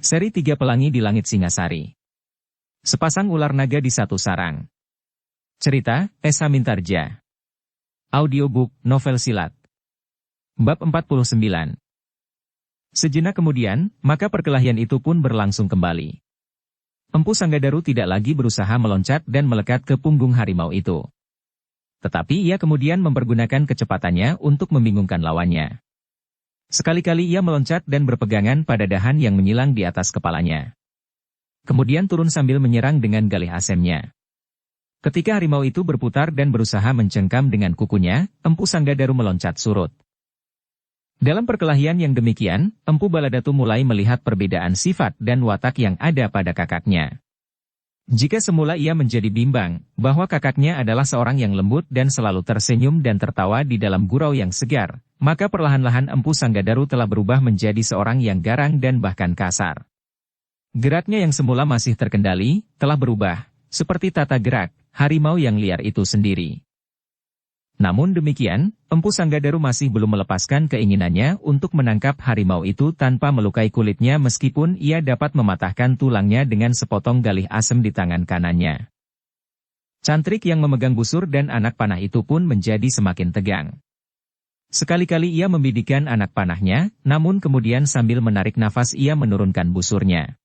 Seri 3 Pelangi di Langit Singasari. Sepasang ular naga di satu sarang. Cerita, Esa Mintarja. Audiobook, novel silat. Bab 49. Sejenak kemudian, maka perkelahian itu pun berlangsung kembali. Empu Sanggadaru tidak lagi berusaha meloncat dan melekat ke punggung harimau itu. Tetapi ia kemudian mempergunakan kecepatannya untuk membingungkan lawannya. Sekali-kali ia meloncat dan berpegangan pada dahan yang menyilang di atas kepalanya. Kemudian turun sambil menyerang dengan galih asemnya. Ketika harimau itu berputar dan berusaha mencengkam dengan kukunya, Empu Sanggadaru meloncat surut. Dalam perkelahian yang demikian, Empu Baladatu mulai melihat perbedaan sifat dan watak yang ada pada kakaknya. Jika semula ia menjadi bimbang, bahwa kakaknya adalah seorang yang lembut dan selalu tersenyum dan tertawa di dalam gurau yang segar, maka perlahan-lahan Empu Sanggadaru telah berubah menjadi seorang yang garang dan bahkan kasar. Geraknya yang semula masih terkendali, telah berubah, seperti tata gerak harimau yang liar itu sendiri. Namun demikian, Empu Sanggadaru masih belum melepaskan keinginannya untuk menangkap harimau itu tanpa melukai kulitnya meskipun ia dapat mematahkan tulangnya dengan sepotong galih asem di tangan kanannya. Cantrik yang memegang busur dan anak panah itu pun menjadi semakin tegang. Sekali-kali ia membidikkan anak panahnya, namun kemudian sambil menarik nafas ia menurunkan busurnya.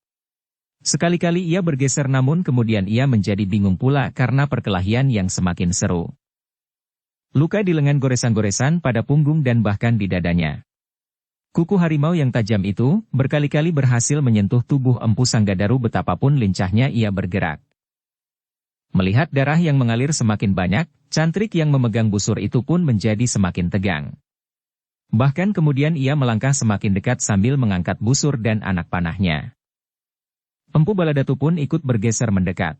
Sekali-kali ia bergeser namun kemudian ia menjadi bingung pula karena perkelahian yang semakin seru. Luka di lengan goresan-goresan pada punggung dan bahkan di dadanya. Kuku harimau yang tajam itu berkali-kali berhasil menyentuh tubuh Empu Sanggadaru betapapun lincahnya ia bergerak. Melihat darah yang mengalir semakin banyak, Cantrik yang memegang busur itu pun menjadi semakin tegang. Bahkan kemudian ia melangkah semakin dekat sambil mengangkat busur dan anak panahnya. Empu Baladatu pun ikut bergeser mendekat.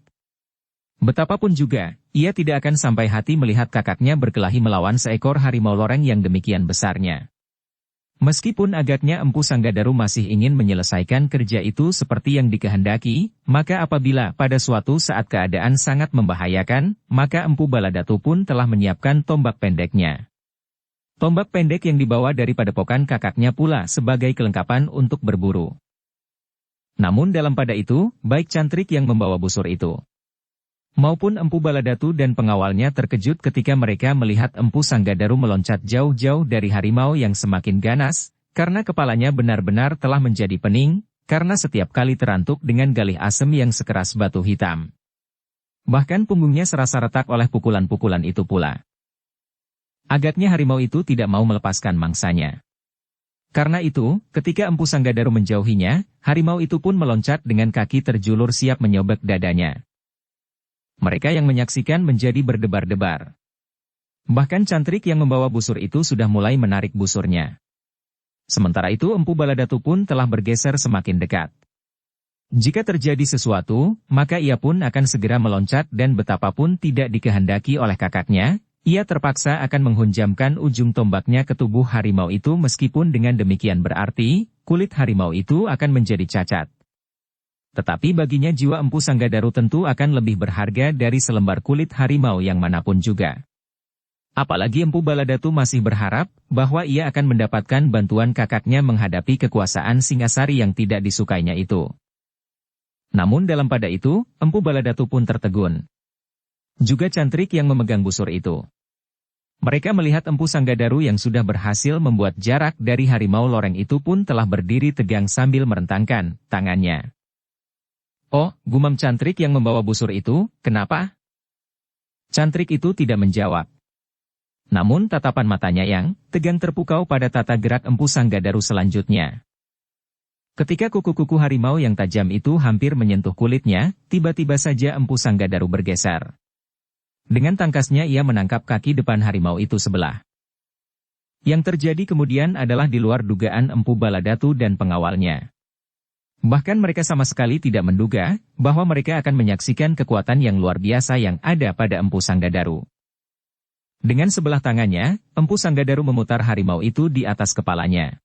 Betapapun juga, ia tidak akan sampai hati melihat kakaknya berkelahi melawan seekor harimau loreng yang demikian besarnya. Meskipun agaknya Empu Sanggadaru masih ingin menyelesaikan kerja itu seperti yang dikehendaki, maka apabila pada suatu saat keadaan sangat membahayakan, maka Empu Baladatu pun telah menyiapkan tombak pendeknya. Tombak pendek yang dibawa dari padepokan kakaknya pula sebagai kelengkapan untuk berburu. Namun dalam pada itu, baik Cantrik yang membawa busur itu maupun Empu Baladatu dan pengawalnya terkejut ketika mereka melihat Empu Sanggadaru meloncat jauh-jauh dari harimau yang semakin ganas, karena kepalanya benar-benar telah menjadi pening, karena setiap kali terantuk dengan galih asem yang sekeras batu hitam. Bahkan punggungnya serasa retak oleh pukulan-pukulan itu pula. Agaknya harimau itu tidak mau melepaskan mangsanya. Karena itu, ketika Empu Sanggadaru menjauhinya, harimau itu pun meloncat dengan kaki terjulur siap menyobek dadanya. Mereka yang menyaksikan menjadi berdebar-debar. Bahkan Cantrik yang membawa busur itu sudah mulai menarik busurnya. Sementara itu Empu Baladatu pun telah bergeser semakin dekat. Jika terjadi sesuatu, maka ia pun akan segera meloncat dan betapapun tidak dikehendaki oleh kakaknya, ia terpaksa akan menghunjamkan ujung tombaknya ke tubuh harimau itu meskipun dengan demikian berarti, kulit harimau itu akan menjadi cacat. Tetapi baginya jiwa Empu Sanggadaru tentu akan lebih berharga dari selembar kulit harimau yang manapun juga. Apalagi Empu Baladatu masih berharap bahwa ia akan mendapatkan bantuan kakaknya menghadapi kekuasaan Singasari yang tidak disukainya itu. Namun dalam pada itu, Empu Baladatu pun tertegun. Juga Cantrik yang memegang busur itu. Mereka melihat Empu Sanggadaru yang sudah berhasil membuat jarak dari harimau loreng itu pun telah berdiri tegang sambil merentangkan tangannya. "Oh," gumam Cantrik yang membawa busur itu, "kenapa?" Cantrik itu tidak menjawab. Namun tatapan matanya yang tegang terpukau pada tata gerak Empu Sanggadaru selanjutnya. Ketika kuku-kuku harimau yang tajam itu hampir menyentuh kulitnya, tiba-tiba saja Empu Sanggadaru bergeser. Dengan tangkasnya ia menangkap kaki depan harimau itu sebelah. Yang terjadi kemudian adalah di luar dugaan Empu Baladatu dan pengawalnya. Bahkan mereka sama sekali tidak menduga bahwa mereka akan menyaksikan kekuatan yang luar biasa yang ada pada Empu Sanggadaru. Dengan sebelah tangannya, Empu Sanggadaru memutar harimau itu di atas kepalanya.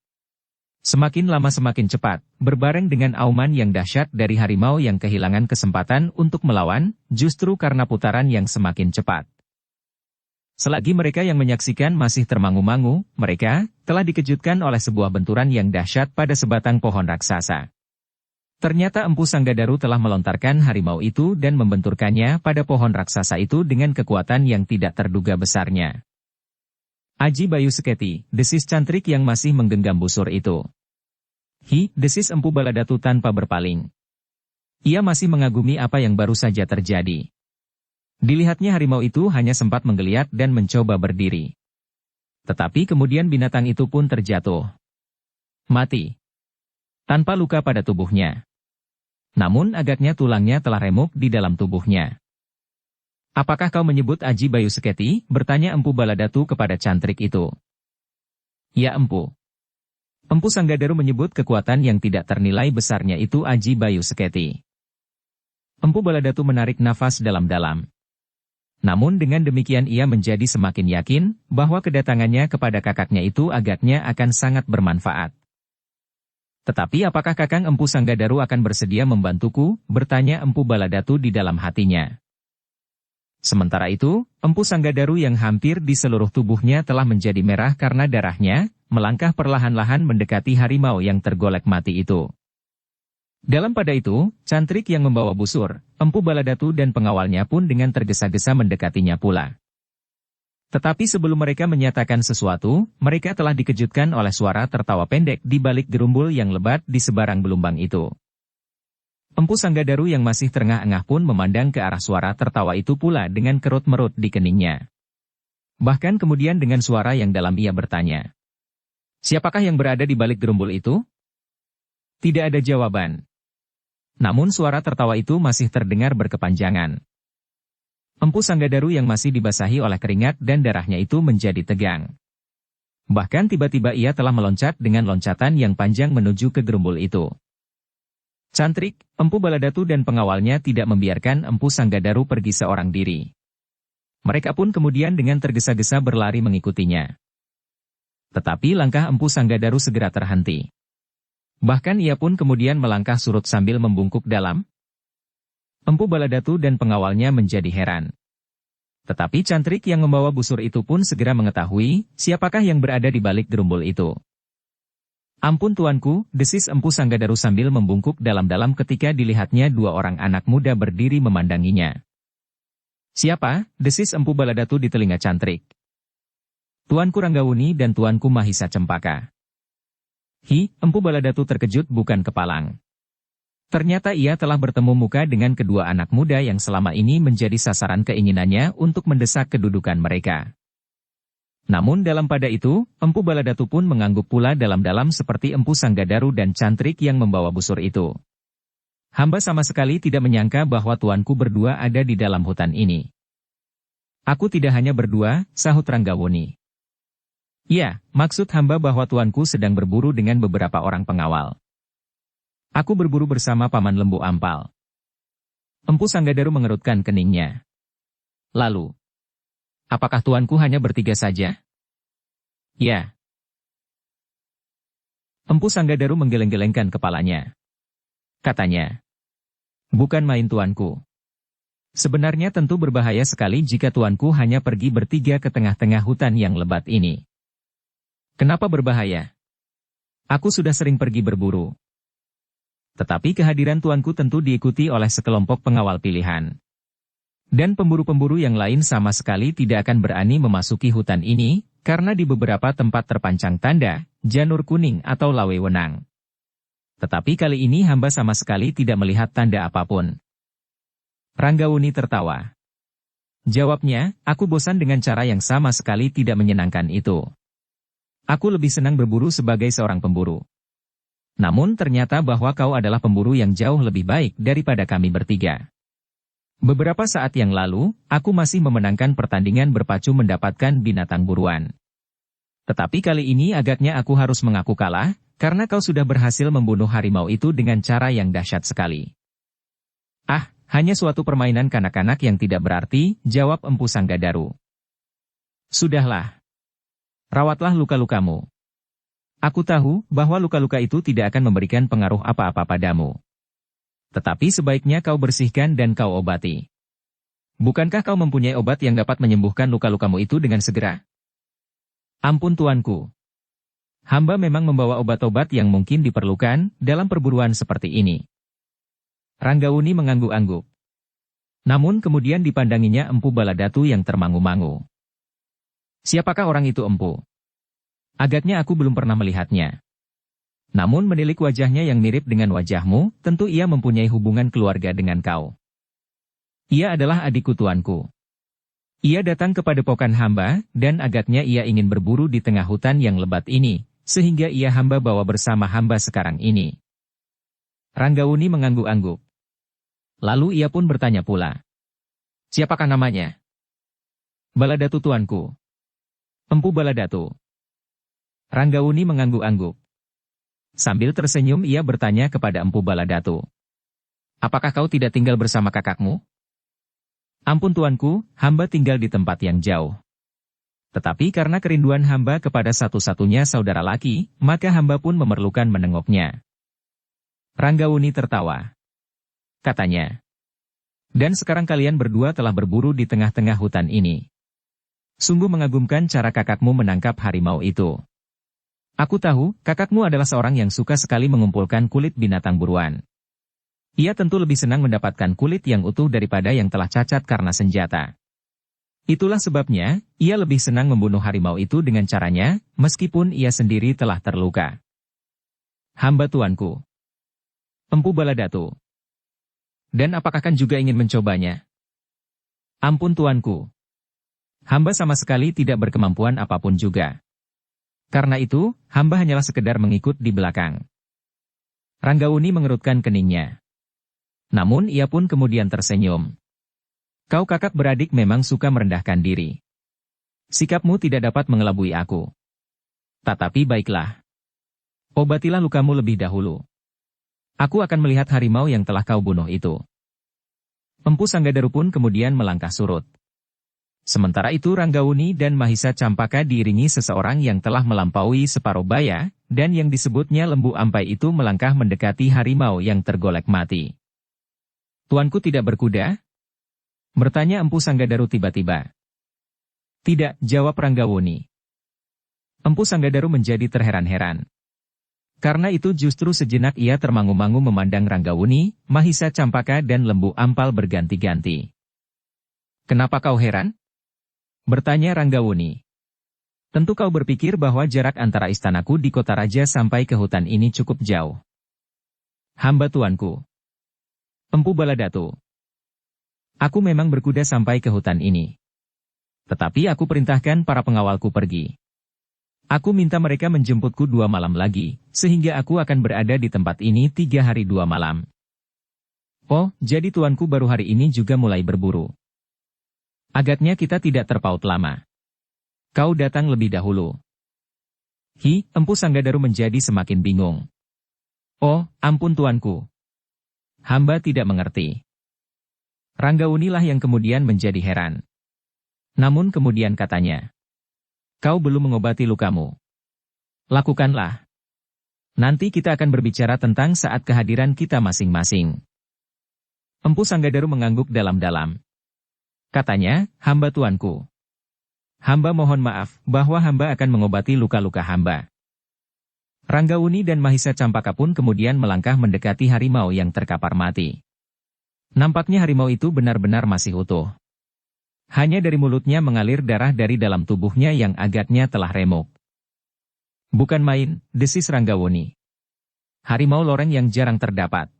Semakin lama semakin cepat, berbareng dengan auman yang dahsyat dari harimau yang kehilangan kesempatan untuk melawan, justru karena putaran yang semakin cepat. Selagi mereka yang menyaksikan masih termangu-mangu, mereka telah dikejutkan oleh sebuah benturan yang dahsyat pada sebatang pohon raksasa. Ternyata Empu Sanggadaru telah melontarkan harimau itu dan membenturkannya pada pohon raksasa itu dengan kekuatan yang tidak terduga besarnya. Aji Bayu Seketi, desis Cantrik yang masih menggenggam busur itu. Hi, desis Empu Baladatu tanpa berpaling. Ia masih mengagumi apa yang baru saja terjadi. Dilihatnya harimau itu hanya sempat menggeliat dan mencoba berdiri. Tetapi kemudian binatang itu pun terjatuh. Mati. Tanpa luka pada tubuhnya. Namun agaknya tulangnya telah remuk di dalam tubuhnya. Apakah kau menyebut Aji Bayu Seketi? Bertanya Empu Baladatu kepada Cantrik itu. Ya Empu. Empu Sanggadaru menyebut kekuatan yang tidak ternilai besarnya itu Aji Bayu Seketi. Empu Baladatu menarik nafas dalam-dalam. Namun dengan demikian ia menjadi semakin yakin bahwa kedatangannya kepada kakaknya itu agaknya akan sangat bermanfaat. Tetapi apakah Kakang Empu Sanggadaru akan bersedia membantuku? Bertanya Empu Baladatu di dalam hatinya. Sementara itu, Empu Sanggadaru yang hampir di seluruh tubuhnya telah menjadi merah karena darahnya, melangkah perlahan-lahan mendekati harimau yang tergolek mati itu. Dalam pada itu, Cantrik yang membawa busur, Empu Baladatu dan pengawalnya pun dengan tergesa-gesa mendekatinya pula. Tetapi sebelum mereka menyatakan sesuatu, mereka telah dikejutkan oleh suara tertawa pendek di balik gerumbul yang lebat di sebarang gelombang itu. Empu Sanggadaru yang masih terengah-engah pun memandang ke arah suara tertawa itu pula dengan kerut-merut di keningnya. Bahkan kemudian dengan suara yang dalam ia bertanya, "Siapakah yang berada di balik gerumbul itu?" Tidak ada jawaban. Namun suara tertawa itu masih terdengar berkepanjangan. Empu Sanggadaru yang masih dibasahi oleh keringat dan darahnya itu menjadi tegang. Bahkan tiba-tiba ia telah meloncat dengan loncatan yang panjang menuju ke gerumbul itu. Cantrik, Empu Baladatu dan pengawalnya tidak membiarkan Empu Sanggadaru pergi seorang diri. Mereka pun kemudian dengan tergesa-gesa berlari mengikutinya. Tetapi langkah Empu Sanggadaru segera terhenti. Bahkan ia pun kemudian melangkah surut sambil membungkuk dalam. Empu Baladatu dan pengawalnya menjadi heran. Tetapi Cantrik yang membawa busur itu pun segera mengetahui siapakah yang berada di balik gerumbul itu. "Ampun tuanku," desis Empu Sanggadaru sambil membungkuk dalam-dalam ketika dilihatnya dua orang anak muda berdiri memandanginya. "Siapa?" desis Empu Baladatu di telinga Cantrik. "Tuanku Ranggawuni dan tuanku Mahisa Cempaka." Hi, Empu Baladatu terkejut bukan kepalang. Ternyata ia telah bertemu muka dengan kedua anak muda yang selama ini menjadi sasaran keinginannya untuk mendesak kedudukan mereka. Namun dalam pada itu, Empu Baladatu pun mengangguk pula dalam-dalam seperti Empu Sanggadaru dan Cantrik yang membawa busur itu. "Hamba sama sekali tidak menyangka bahwa tuanku berdua ada di dalam hutan ini." "Aku tidak hanya berdua," sahut Ranggawuni. "Ya, maksud hamba bahwa tuanku sedang berburu dengan beberapa orang pengawal." "Aku berburu bersama Paman Lembu Ampal." Empu Sanggadaru mengerutkan keningnya. "Lalu, apakah tuanku hanya bertiga saja?" "Ya." Empu Sanggadaru menggeleng-gelengkan kepalanya. Katanya, "Bukan main tuanku. Sebenarnya tentu berbahaya sekali jika tuanku hanya pergi bertiga ke tengah-tengah hutan yang lebat ini." "Kenapa berbahaya? Aku sudah sering pergi berburu. Tetapi kehadiran tuanku tentu diikuti oleh sekelompok pengawal pilihan. Dan pemburu-pemburu yang lain sama sekali tidak akan berani memasuki hutan ini, karena di beberapa tempat terpancang tanda, janur kuning atau lawe wenang. Tetapi kali ini hamba sama sekali tidak melihat tanda apapun." Ranggawuni tertawa. Jawabnya, "Aku bosan dengan cara yang sama sekali tidak menyenangkan itu. Aku lebih senang berburu sebagai seorang pemburu. Namun ternyata bahwa kau adalah pemburu yang jauh lebih baik daripada kami bertiga. Beberapa saat yang lalu, aku masih memenangkan pertandingan berpacu mendapatkan binatang buruan. Tetapi kali ini agaknya aku harus mengaku kalah, karena kau sudah berhasil membunuh harimau itu dengan cara yang dahsyat sekali." "Ah, hanya suatu permainan kanak-kanak yang tidak berarti," jawab Empu Sanggadaru. "Sudahlah. Rawatlah luka-lukamu. Aku tahu bahwa luka-luka itu tidak akan memberikan pengaruh apa-apa padamu. Tetapi sebaiknya kau bersihkan dan kau obati. Bukankah kau mempunyai obat yang dapat menyembuhkan luka-lukamu itu dengan segera?" "Ampun tuanku. Hamba memang membawa obat-obat yang mungkin diperlukan dalam perburuan seperti ini. Ranggauni mengangguk-angguk. Namun kemudian dipandanginya Empu Baladatu yang termangu-mangu. Siapakah orang itu, Empu? Agaknya aku belum pernah melihatnya. Namun menilik wajahnya yang mirip dengan wajahmu, tentu ia mempunyai hubungan keluarga dengan kau. Ia adalah adikku tuanku. Ia datang ke padepokan hamba, dan agaknya ia ingin berburu di tengah hutan yang lebat ini, sehingga ia hamba bawa bersama hamba sekarang ini. Ranggauni mengangguk-angguk. Lalu ia pun bertanya pula. Siapakah namanya? Baladatu tuanku. Empu Baladatu. Ranggauni mengangguk-angguk. Sambil tersenyum ia bertanya kepada Empu Baladatu. Apakah kau tidak tinggal bersama kakakmu? Ampun tuanku, hamba tinggal di tempat yang jauh. Tetapi karena kerinduan hamba kepada satu-satunya saudara laki, maka hamba pun memerlukan menengoknya. Ranggauni tertawa. Katanya. Dan sekarang kalian berdua telah berburu di tengah-tengah hutan ini. Sungguh mengagumkan cara kakakmu menangkap harimau itu. Aku tahu, kakakmu adalah seorang yang suka sekali mengumpulkan kulit binatang buruan. Ia tentu lebih senang mendapatkan kulit yang utuh daripada yang telah cacat karena senjata. Itulah sebabnya, ia lebih senang membunuh harimau itu dengan caranya, meskipun ia sendiri telah terluka. Hamba tuanku. Empu Baladatu. Dan apakah kan juga ingin mencobanya? Ampun tuanku. Hamba sama sekali tidak berkemampuan apapun juga. Karena itu, hamba hanyalah sekedar mengikut di belakang. Ranggauni mengerutkan keningnya. Namun ia pun kemudian tersenyum. Kau kakak beradik memang suka merendahkan diri. Sikapmu tidak dapat mengelabui aku. Tetapi baiklah. Obatilah lukamu lebih dahulu. Aku akan melihat harimau yang telah kau bunuh itu. Empu Sanggadaru pun kemudian melangkah surut. Sementara itu Ranggauni dan Mahisa Campaka diiringi seseorang yang telah melampaui separuh baya, dan yang disebutnya Lembu Ampai itu melangkah mendekati harimau yang tergolek mati. Tuanku tidak berkuda? Bertanya Empu Sanggadaru tiba-tiba. Tidak, jawab Ranggauni. Empu Sanggadaru menjadi terheran-heran. Karena itu justru sejenak ia termangu-mangu memandang Ranggauni, Mahisa Campaka dan Lembu Ampal berganti-ganti. Kenapa kau heran? Bertanya Ranggauni. Tentu kau berpikir bahwa jarak antara istanaku di kota raja sampai ke hutan ini cukup jauh. Hamba tuanku. Empu Baladatu. Aku memang berkuda sampai ke hutan ini. Tetapi aku perintahkan para pengawalku pergi. Aku minta mereka menjemputku 2 malam lagi, sehingga aku akan berada di tempat ini 3 hari 2 malam. Oh, jadi tuanku baru hari ini juga mulai berburu. Agaknya kita tidak terpaut lama. Kau datang lebih dahulu. Empu Sanggadaru menjadi semakin bingung. Oh, ampun tuanku. Hamba tidak mengerti. Ranggaunilah yang kemudian menjadi heran. Namun kemudian katanya. Kau belum mengobati lukamu. Lakukanlah. Nanti kita akan berbicara tentang saat kehadiran kita masing-masing. Empu Sanggadaru mengangguk dalam-dalam. Katanya, hamba tuanku. Hamba mohon maaf, bahwa hamba akan mengobati luka-luka hamba. Ranggauni dan Mahisa Campaka pun kemudian melangkah mendekati harimau yang terkapar mati. Nampaknya harimau itu benar-benar masih utuh. Hanya dari mulutnya mengalir darah dari dalam tubuhnya yang agaknya telah remuk. Bukan main, desis Ranggauni. Harimau loreng yang jarang terdapat.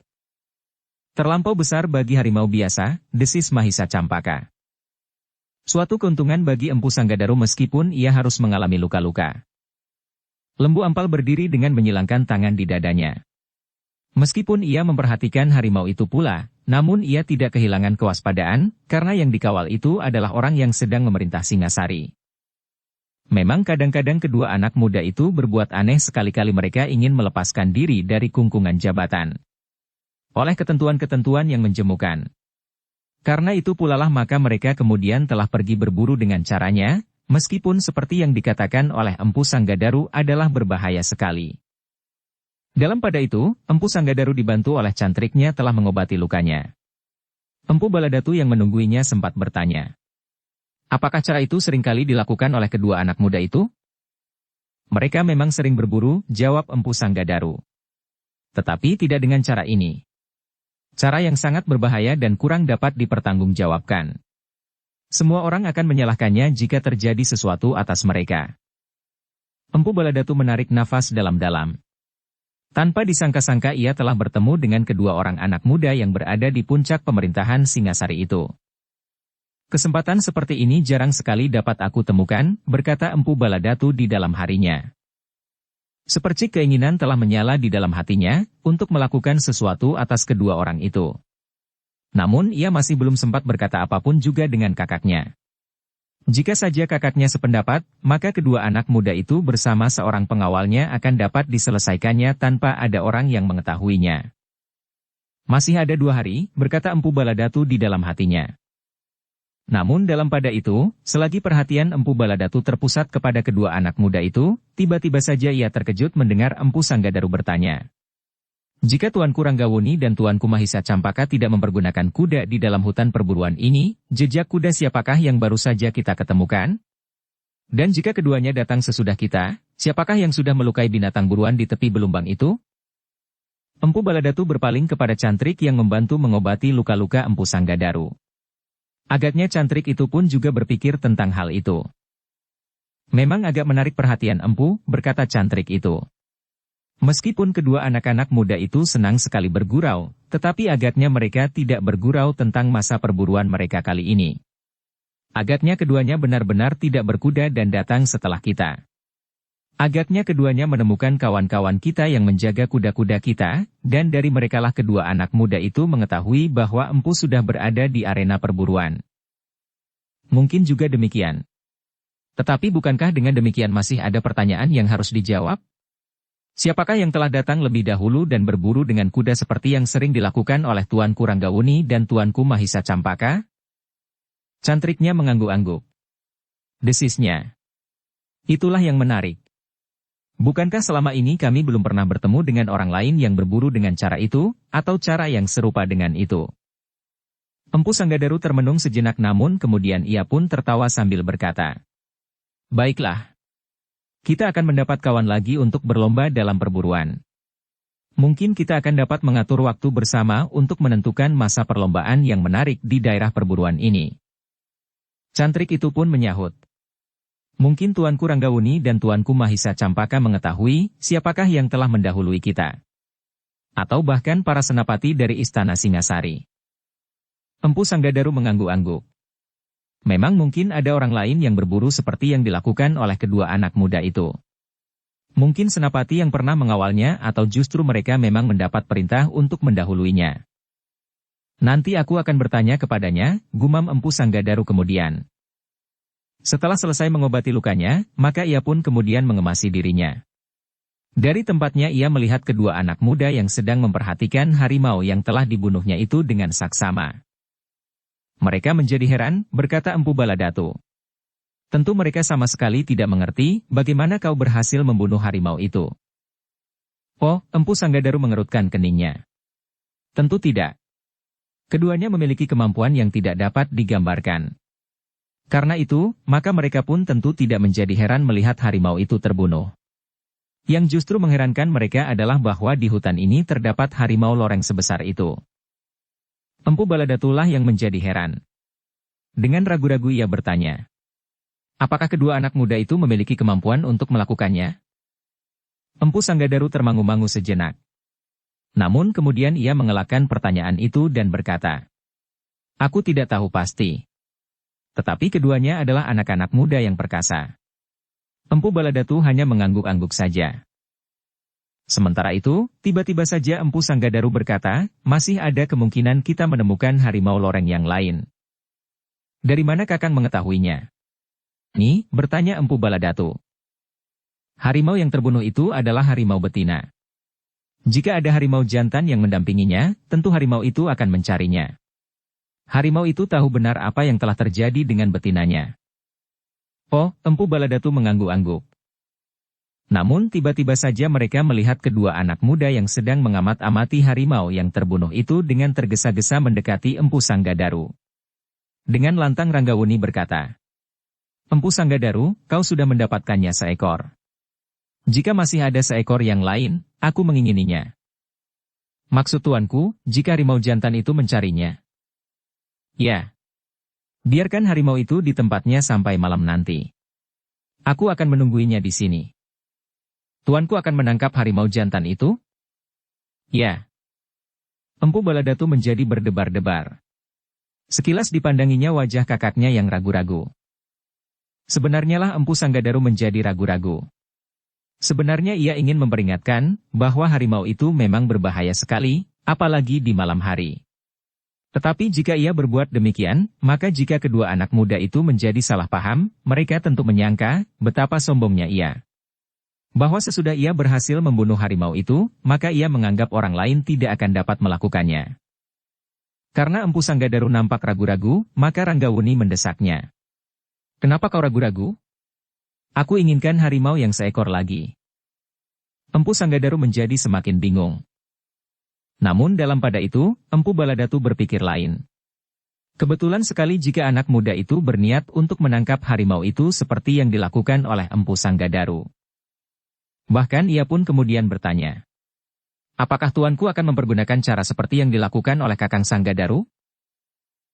Terlampau besar bagi harimau biasa, desis Mahisa Campaka. Suatu keuntungan bagi Empu Sanggadaru meskipun ia harus mengalami luka-luka. Lembu Ampal berdiri dengan menyilangkan tangan di dadanya. Meskipun ia memperhatikan harimau itu pula, namun ia tidak kehilangan kewaspadaan, karena yang dikawal itu adalah orang yang sedang memerintah Singasari. Memang kadang-kadang kedua anak muda itu berbuat aneh sekali-kali mereka ingin melepaskan diri dari kungkungan jabatan. Oleh ketentuan-ketentuan yang menjemukan. Karena itu pulalah maka mereka kemudian telah pergi berburu dengan caranya, meskipun seperti yang dikatakan oleh Empu Sanggadaru adalah berbahaya sekali. Dalam pada itu, Empu Sanggadaru dibantu oleh cantriknya telah mengobati lukanya. Empu Baladatu yang menungguinya sempat bertanya. Apakah cara itu seringkali dilakukan oleh kedua anak muda itu? Mereka memang sering berburu, jawab Empu Sanggadaru. Tetapi tidak dengan cara ini. Cara yang sangat berbahaya dan kurang dapat dipertanggungjawabkan. Semua orang akan menyalahkannya jika terjadi sesuatu atas mereka. Empu Baladatu menarik nafas dalam-dalam. Tanpa disangka-sangka ia telah bertemu dengan kedua orang anak muda yang berada di puncak pemerintahan Singasari itu. Kesempatan seperti ini jarang sekali dapat aku temukan, berkata Empu Baladatu di dalam harinya. Sepercik keinginan telah menyala di dalam hatinya, untuk melakukan sesuatu atas kedua orang itu. Namun ia masih belum sempat berkata apapun juga dengan kakaknya. Jika saja kakaknya sependapat, maka kedua anak muda itu bersama seorang pengawalnya akan dapat diselesaikannya tanpa ada orang yang mengetahuinya. Masih ada 2 hari, berkata Empu Baladatu di dalam hatinya. Namun dalam pada itu, selagi perhatian Empu Baladatu terpusat kepada kedua anak muda itu, tiba-tiba saja ia terkejut mendengar Empu Sanggadaru bertanya. Jika Tuanku Ranggawuni dan Tuanku Mahisa Campaka tidak mempergunakan kuda di dalam hutan perburuan ini, jejak kuda siapakah yang baru saja kita ketemukan? Dan jika keduanya datang sesudah kita, siapakah yang sudah melukai binatang buruan di tepi belumbang itu? Empu Baladatu berpaling kepada cantrik yang membantu mengobati luka-luka Empu Sanggadaru. Agaknya cantrik itu pun juga berpikir tentang hal itu. Memang agak menarik perhatian Empu, berkata cantrik itu. Meskipun kedua anak-anak muda itu senang sekali bergurau, tetapi agaknya mereka tidak bergurau tentang masa perburuan mereka kali ini. Agaknya keduanya benar-benar tidak berkuda dan datang setelah kita. Agaknya keduanya menemukan kawan-kawan kita yang menjaga kuda-kuda kita, dan dari merekalah kedua anak muda itu mengetahui bahwa Empu sudah berada di arena perburuan. Mungkin juga demikian. Tetapi bukankah dengan demikian masih ada pertanyaan yang harus dijawab? Siapakah yang telah datang lebih dahulu dan berburu dengan kuda seperti yang sering dilakukan oleh Tuanku Ranggawuni dan Tuanku Mahisa Campaka? Cantriknya mengangguk-angguk. Desisnya. Itulah yang menarik. Bukankah selama ini kami belum pernah bertemu dengan orang lain yang berburu dengan cara itu, atau cara yang serupa dengan itu? Empu Sanggadaru termenung sejenak namun kemudian ia pun tertawa sambil berkata. Baiklah. Kita akan mendapat kawan lagi untuk berlomba dalam perburuan. Mungkin kita akan dapat mengatur waktu bersama untuk menentukan masa perlombaan yang menarik di daerah perburuan ini. Cantrik itu pun menyahut. Mungkin Tuanku Ranggawuni dan Tuanku Mahisa Campaka mengetahui siapakah yang telah mendahului kita. Atau bahkan para senapati dari Istana Singasari. Empu Sanggadaru mengangguk-angguk. Memang mungkin ada orang lain yang berburu seperti yang dilakukan oleh kedua anak muda itu. Mungkin senapati yang pernah mengawalnya atau justru mereka memang mendapat perintah untuk mendahuluinya. Nanti aku akan bertanya kepadanya, gumam Empu Sanggadaru kemudian. Setelah selesai mengobati lukanya, maka ia pun kemudian mengemasi dirinya. Dari tempatnya ia melihat kedua anak muda yang sedang memperhatikan harimau yang telah dibunuhnya itu dengan saksama. Mereka menjadi heran, berkata Empu Baladatu. Tentu mereka sama sekali tidak mengerti bagaimana kau berhasil membunuh harimau itu. Oh, Empu Sanggadaru mengerutkan keningnya. Tentu tidak. Keduanya memiliki kemampuan yang tidak dapat digambarkan. Karena itu, maka mereka pun tentu tidak menjadi heran melihat harimau itu terbunuh. Yang justru mengherankan mereka adalah bahwa di hutan ini terdapat harimau loreng sebesar itu. Empu Baladatulah yang menjadi heran. Dengan ragu-ragu ia bertanya. Apakah kedua anak muda itu memiliki kemampuan untuk melakukannya? Empu Sanggadaru termangu-mangu sejenak. Namun kemudian ia mengelakkan pertanyaan itu dan berkata. Aku tidak tahu pasti. Tetapi keduanya adalah anak-anak muda yang perkasa. Empu Baladatu hanya mengangguk-angguk saja. Sementara itu, tiba-tiba saja Empu Sanggadaru berkata, masih ada kemungkinan kita menemukan harimau loreng yang lain. Dari mana Kakang mengetahuinya? Nih, bertanya Empu Baladatu. Harimau yang terbunuh itu adalah harimau betina. Jika ada harimau jantan yang mendampinginya, tentu harimau itu akan mencarinya. Harimau itu tahu benar apa yang telah terjadi dengan betinanya. Oh, Empu Baladatu mengangguk-angguk. Namun tiba-tiba saja mereka melihat kedua anak muda yang sedang mengamat-amati harimau yang terbunuh itu dengan tergesa-gesa mendekati Empu Sanggadaru. Dengan lantang Ranggawuni berkata, Empu Sanggadaru, kau sudah mendapatkannya seekor. Jika masih ada seekor yang lain, aku mengingininya. Maksud tuanku, jika harimau jantan itu mencarinya. Ya. Biarkan harimau itu di tempatnya sampai malam nanti. Aku akan menungguinya di sini. Tuanku akan menangkap harimau jantan itu? Ya. Empu Baladatu menjadi berdebar-debar. Sekilas dipandanginya wajah kakaknya yang ragu-ragu. Sebenarnya lah Empu Sanggadaru menjadi ragu-ragu. Sebenarnya ia ingin memperingatkan bahwa harimau itu memang berbahaya sekali, apalagi di malam hari. Tetapi jika ia berbuat demikian, maka jika kedua anak muda itu menjadi salah paham, mereka tentu menyangka betapa sombongnya ia. Bahwa sesudah ia berhasil membunuh harimau itu, maka ia menganggap orang lain tidak akan dapat melakukannya. Karena Empu Sanggadaru nampak ragu-ragu, maka Ranggawuni mendesaknya. Kenapa kau ragu-ragu? Aku inginkan harimau yang seekor lagi. Empu Sanggadaru menjadi semakin bingung. Namun dalam pada itu, Empu Baladatu berpikir lain. Kebetulan sekali jika anak muda itu berniat untuk menangkap harimau itu seperti yang dilakukan oleh Empu Sanggadaru. Bahkan ia pun kemudian bertanya. Apakah tuanku akan mempergunakan cara seperti yang dilakukan oleh Kakang Sanggadaru?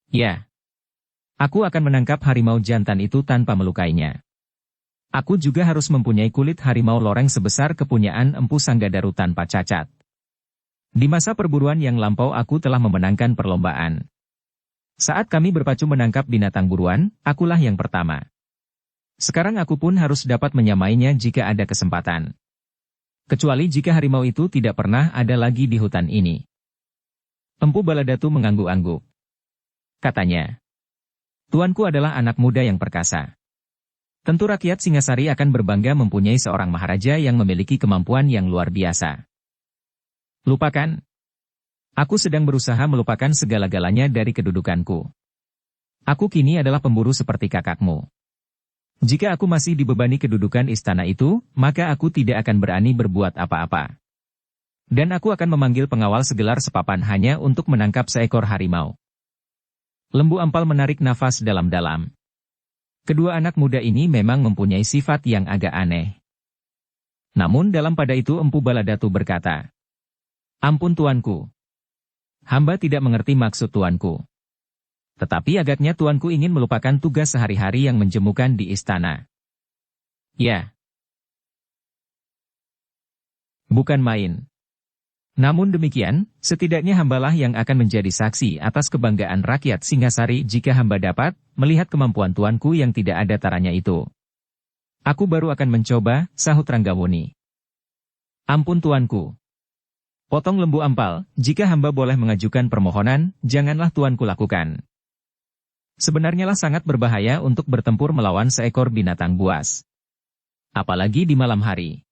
Ya. Aku akan menangkap harimau jantan itu tanpa melukainya. Aku juga harus mempunyai kulit harimau loreng sebesar kepunyaan Empu Sanggadaru tanpa cacat. Di masa perburuan yang lampau aku telah memenangkan perlombaan. Saat kami berpacu menangkap binatang buruan, akulah yang pertama. Sekarang aku pun harus dapat menyamainya jika ada kesempatan. Kecuali jika harimau itu tidak pernah ada lagi di hutan ini. Empu Baladatu mengangguk-angguk. Katanya, tuanku adalah anak muda yang perkasa. Tentu rakyat Singasari akan berbangga mempunyai seorang maharaja yang memiliki kemampuan yang luar biasa. Lupakan. Aku sedang berusaha melupakan segala-galanya dari kedudukanku. Aku kini adalah pemburu seperti kakakmu. Jika aku masih dibebani kedudukan istana itu, maka aku tidak akan berani berbuat apa-apa. Dan aku akan memanggil pengawal segelar sepapan hanya untuk menangkap seekor harimau. Lembu Ampal menarik nafas dalam-dalam. Kedua anak muda ini memang mempunyai sifat yang agak aneh. Namun dalam pada itu Empu Baladatu berkata, Ampun tuanku. Hamba tidak mengerti maksud tuanku. Tetapi agaknya tuanku ingin melupakan tugas sehari-hari yang menjemukan di istana. Ya. Bukan main. Namun demikian, setidaknya hambalah yang akan menjadi saksi atas kebanggaan rakyat Singasari jika hamba dapat melihat kemampuan tuanku yang tidak ada taranya itu. Aku baru akan mencoba, sahut Ranggawuni. Ampun tuanku. Potong Lembu Ampal, jika hamba boleh mengajukan permohonan, janganlah tuanku lakukan. Sebenarnya lah sangat berbahaya untuk bertempur melawan seekor binatang buas. Apalagi di malam hari.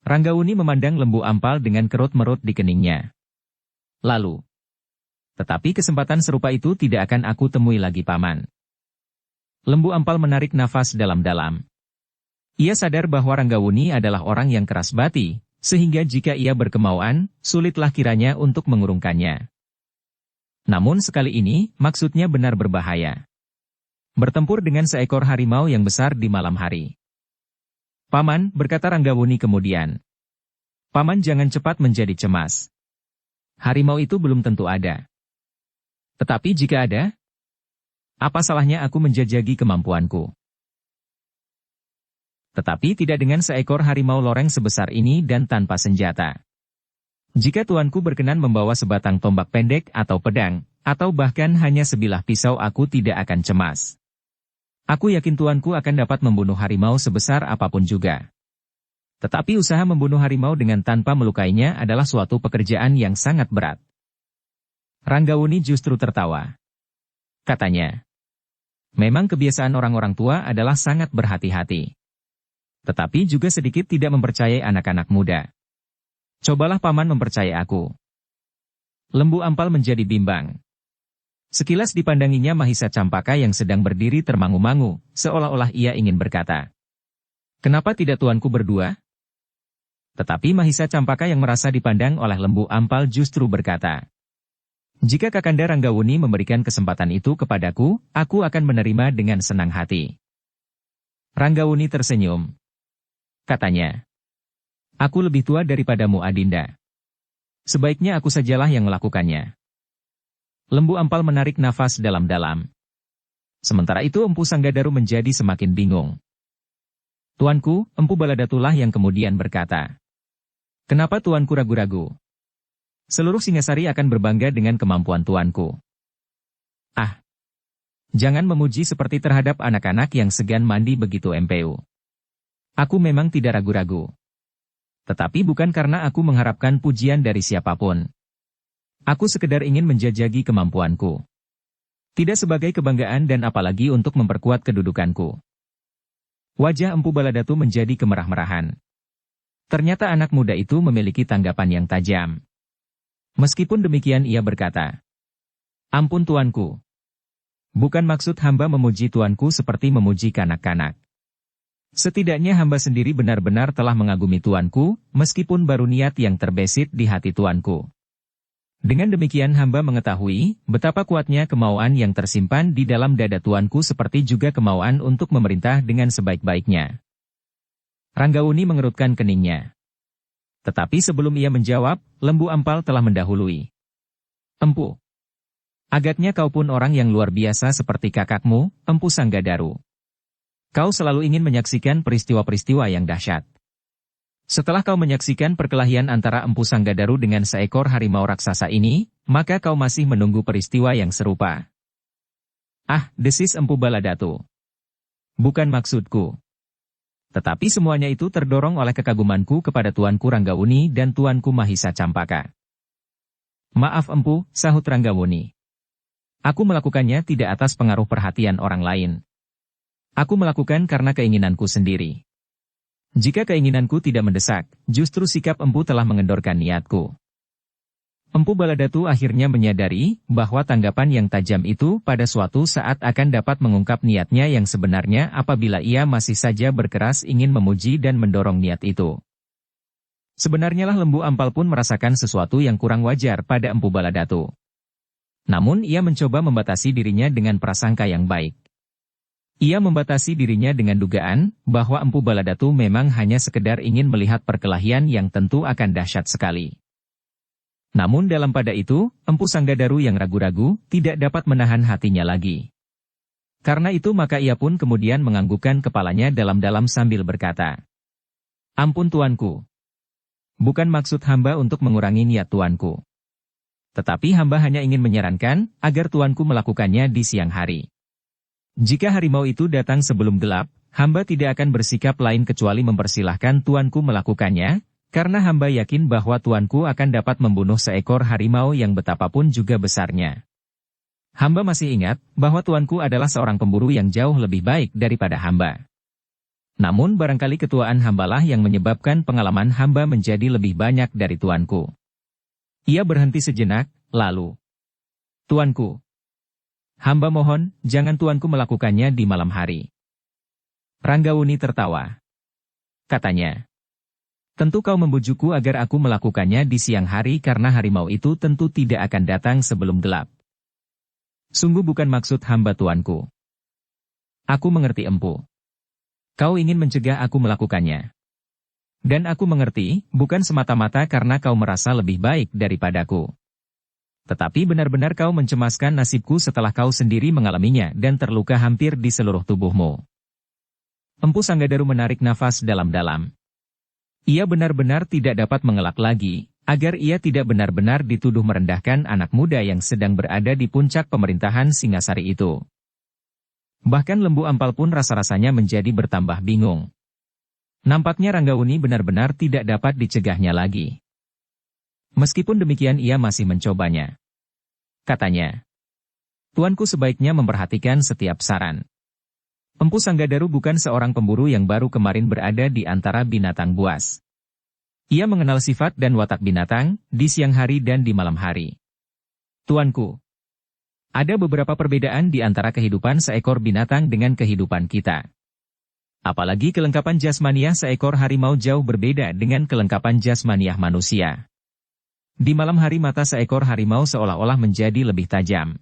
Ranggawuni memandang Lembu Ampal dengan kerut-merut di keningnya. Lalu, tetapi kesempatan serupa itu tidak akan aku temui lagi paman. Lembu Ampal menarik nafas dalam-dalam. Ia sadar bahwa Ranggawuni adalah orang yang keras bati, sehingga jika ia berkemauan, sulitlah kiranya untuk mengurungkannya. Namun sekali ini, maksudnya benar berbahaya. Bertempur dengan seekor harimau yang besar di malam hari. Paman, berkata Ranggawuni kemudian. Paman jangan cepat menjadi cemas. Harimau itu belum tentu ada. Tetapi jika ada, apa salahnya aku menjajaki kemampuanku? Tetapi tidak dengan seekor harimau loreng sebesar ini dan tanpa senjata. Jika tuanku berkenan membawa sebatang tombak pendek atau pedang, atau bahkan hanya sebilah pisau aku tidak akan cemas. Aku yakin tuanku akan dapat membunuh harimau sebesar apapun juga. Tetapi usaha membunuh harimau dengan tanpa melukainya adalah suatu pekerjaan yang sangat berat. Ranggawuni justru tertawa. Katanya, memang kebiasaan orang-orang tua adalah sangat berhati-hati. Tetapi juga sedikit tidak mempercayai anak-anak muda. Cobalah paman mempercayai aku. Lembu Ampal menjadi bimbang. Sekilas dipandanginya Mahisa Campaka yang sedang berdiri termangu-mangu, seolah-olah ia ingin berkata, kenapa tidak tuanku berdua? Tetapi Mahisa Campaka yang merasa dipandang oleh Lembu Ampal justru berkata, jika Kakanda Ranggawuni memberikan kesempatan itu kepadaku, aku akan menerima dengan senang hati. Ranggawuni tersenyum. Katanya, aku lebih tua daripadamu Adinda. Sebaiknya aku sajalah yang melakukannya. Lembu Ampal menarik nafas dalam-dalam. Sementara itu Empu Sanggadaru menjadi semakin bingung. Tuanku, Empu Baladatulah yang kemudian berkata. Kenapa tuanku ragu-ragu? Seluruh Singasari akan berbangga dengan kemampuan tuanku. Ah, jangan memuji seperti terhadap anak-anak yang segan mandi begitu MPU. Aku memang tidak ragu-ragu. Tetapi bukan karena aku mengharapkan pujian dari siapapun. Aku sekedar ingin menjajaki kemampuanku. Tidak sebagai kebanggaan dan apalagi untuk memperkuat kedudukanku. Wajah Empu Baladatu menjadi kemerah-merahan. Ternyata anak muda itu memiliki tanggapan yang tajam. Meskipun demikian ia berkata, Ampun tuanku. Bukan maksud hamba memuji tuanku seperti memuji kanak-kanak. Setidaknya hamba sendiri benar-benar telah mengagumi tuanku, meskipun baru niat yang terbesit di hati tuanku. Dengan demikian hamba mengetahui betapa kuatnya kemauan yang tersimpan di dalam dada tuanku seperti juga kemauan untuk memerintah dengan sebaik-baiknya. Ranggauni mengerutkan keningnya. Tetapi sebelum ia menjawab, Lembu Ampal telah mendahului. Empu. Agaknya kau pun orang yang luar biasa seperti kakakmu, Empu Sanggadaru. Kau selalu ingin menyaksikan peristiwa-peristiwa yang dahsyat. Setelah kau menyaksikan perkelahian antara Empu Sanggadaru dengan seekor harimau raksasa ini, maka kau masih menunggu peristiwa yang serupa. Ah, desis Empu Baladatu. Bukan maksudku. Tetapi semuanya itu terdorong oleh kekagumanku kepada Tuanku Ranggauni dan Tuanku Mahisa Campaka. Maaf Empu, sahut Ranggauni. Aku melakukannya tidak atas pengaruh perhatian orang lain. Aku melakukan karena keinginanku sendiri. Jika keinginanku tidak mendesak, justru sikap Empu telah mengendorkan niatku. Empu Baladatu akhirnya menyadari bahwa tanggapan yang tajam itu pada suatu saat akan dapat mengungkap niatnya yang sebenarnya apabila ia masih saja berkeras ingin memuji dan mendorong niat itu. Sebenarnya lah Lembu Ampal pun merasakan sesuatu yang kurang wajar pada Empu Baladatu. Namun ia mencoba membatasi dirinya dengan prasangka yang baik. Ia membatasi dirinya dengan dugaan bahwa Empu Baladatu memang hanya sekedar ingin melihat perkelahian yang tentu akan dahsyat sekali. Namun dalam pada itu, Empu Sanggadaru yang ragu-ragu tidak dapat menahan hatinya lagi. Karena itu maka ia pun kemudian menganggukkan kepalanya dalam-dalam sambil berkata, Ampun tuanku. Bukan maksud hamba untuk mengurangi niat tuanku. Tetapi hamba hanya ingin menyarankan agar tuanku melakukannya di siang hari. Jika harimau itu datang sebelum gelap, hamba tidak akan bersikap lain kecuali mempersilahkan tuanku melakukannya, karena hamba yakin bahwa tuanku akan dapat membunuh seekor harimau yang betapapun juga besarnya. Hamba masih ingat bahwa tuanku adalah seorang pemburu yang jauh lebih baik daripada hamba. Namun barangkali ketuaan hambalah yang menyebabkan pengalaman hamba menjadi lebih banyak dari tuanku. Ia berhenti sejenak, lalu. Tuanku. Hamba mohon, jangan tuanku melakukannya di malam hari. Ranggauni tertawa. Katanya. Tentu kau membujukku agar aku melakukannya di siang hari karena harimau itu tentu tidak akan datang sebelum gelap. Sungguh bukan maksud hamba tuanku. Aku mengerti Empu. Kau ingin mencegah aku melakukannya. Dan aku mengerti, bukan semata-mata karena kau merasa lebih baik daripadaku. Tetapi benar-benar kau mencemaskan nasibku setelah kau sendiri mengalaminya dan terluka hampir di seluruh tubuhmu. Empu Sanggadaru menarik nafas dalam-dalam. Ia benar-benar tidak dapat mengelak lagi, agar ia tidak benar-benar dituduh merendahkan anak muda yang sedang berada di puncak pemerintahan Singasari itu. Bahkan Lembu Ampal pun rasa-rasanya menjadi bertambah bingung. Nampaknya Ranggauni benar-benar tidak dapat dicegahnya lagi. Meskipun demikian ia masih mencobanya. Katanya, Tuanku sebaiknya memperhatikan setiap saran. Empu Sanggadaru bukan seorang pemburu yang baru kemarin berada di antara binatang buas. Ia mengenal sifat dan watak binatang, di siang hari dan di malam hari. Tuanku, ada beberapa perbedaan di antara kehidupan seekor binatang dengan kehidupan kita. Apalagi kelengkapan jasmaniah seekor harimau jauh berbeda dengan kelengkapan jasmaniah manusia. Di malam hari mata seekor harimau seolah-olah menjadi lebih tajam.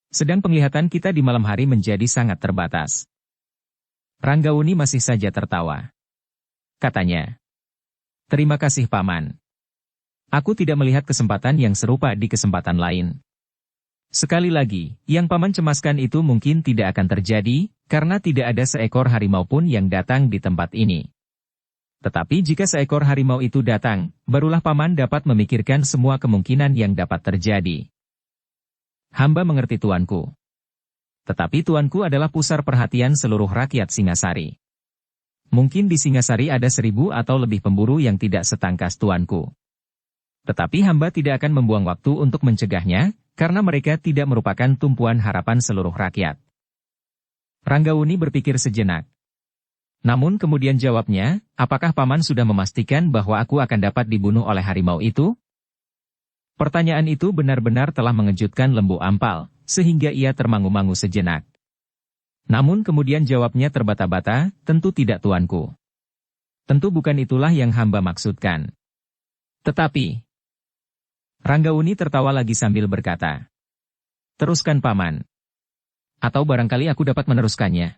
Sedang penglihatan kita di malam hari menjadi sangat terbatas. Ranggauni masih saja tertawa. Katanya, Terima kasih Paman. Aku tidak melihat kesempatan yang serupa di kesempatan lain. Sekali lagi, yang paman cemaskan itu mungkin tidak akan terjadi, karena tidak ada seekor harimau pun yang datang di tempat ini. Tetapi jika seekor harimau itu datang, barulah paman dapat memikirkan semua kemungkinan yang dapat terjadi. Hamba mengerti tuanku. Tetapi tuanku adalah pusar perhatian seluruh rakyat Singasari. Mungkin di Singasari ada 1000 atau lebih pemburu yang tidak setangkas tuanku. Tetapi hamba tidak akan membuang waktu untuk mencegahnya, karena mereka tidak merupakan tumpuan harapan seluruh rakyat. Ranggawuni berpikir sejenak. Namun kemudian jawabnya, apakah paman sudah memastikan bahwa aku akan dapat dibunuh oleh harimau itu? Pertanyaan itu benar-benar telah mengejutkan Lembu Ampal, sehingga ia termangu-mangu sejenak. Namun kemudian jawabnya terbata-bata, tentu tidak tuanku. Tentu bukan itulah yang hamba maksudkan. Tetapi, Ranggawuni tertawa lagi sambil berkata, teruskan paman. Atau barangkali aku dapat meneruskannya.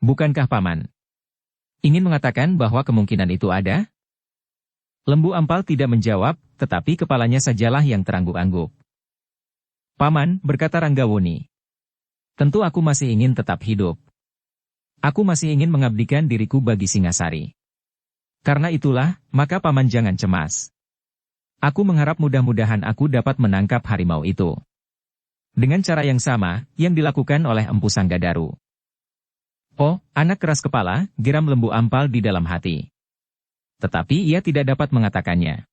Bukankah paman ingin mengatakan bahwa kemungkinan itu ada? Lembu Ampal tidak menjawab, tetapi kepalanya sajalah yang terangguk-angguk. Paman, berkata Ranggawuni. Tentu aku masih ingin tetap hidup. Aku masih ingin mengabdikan diriku bagi Singasari. Karena itulah, maka paman jangan cemas. Aku mengharap mudah-mudahan aku dapat menangkap harimau itu. Dengan cara yang sama, yang dilakukan oleh Empu Sanggadaru. Oh, anak keras kepala, geram Lembu Ampal di dalam hati. Tetapi ia tidak dapat mengatakannya.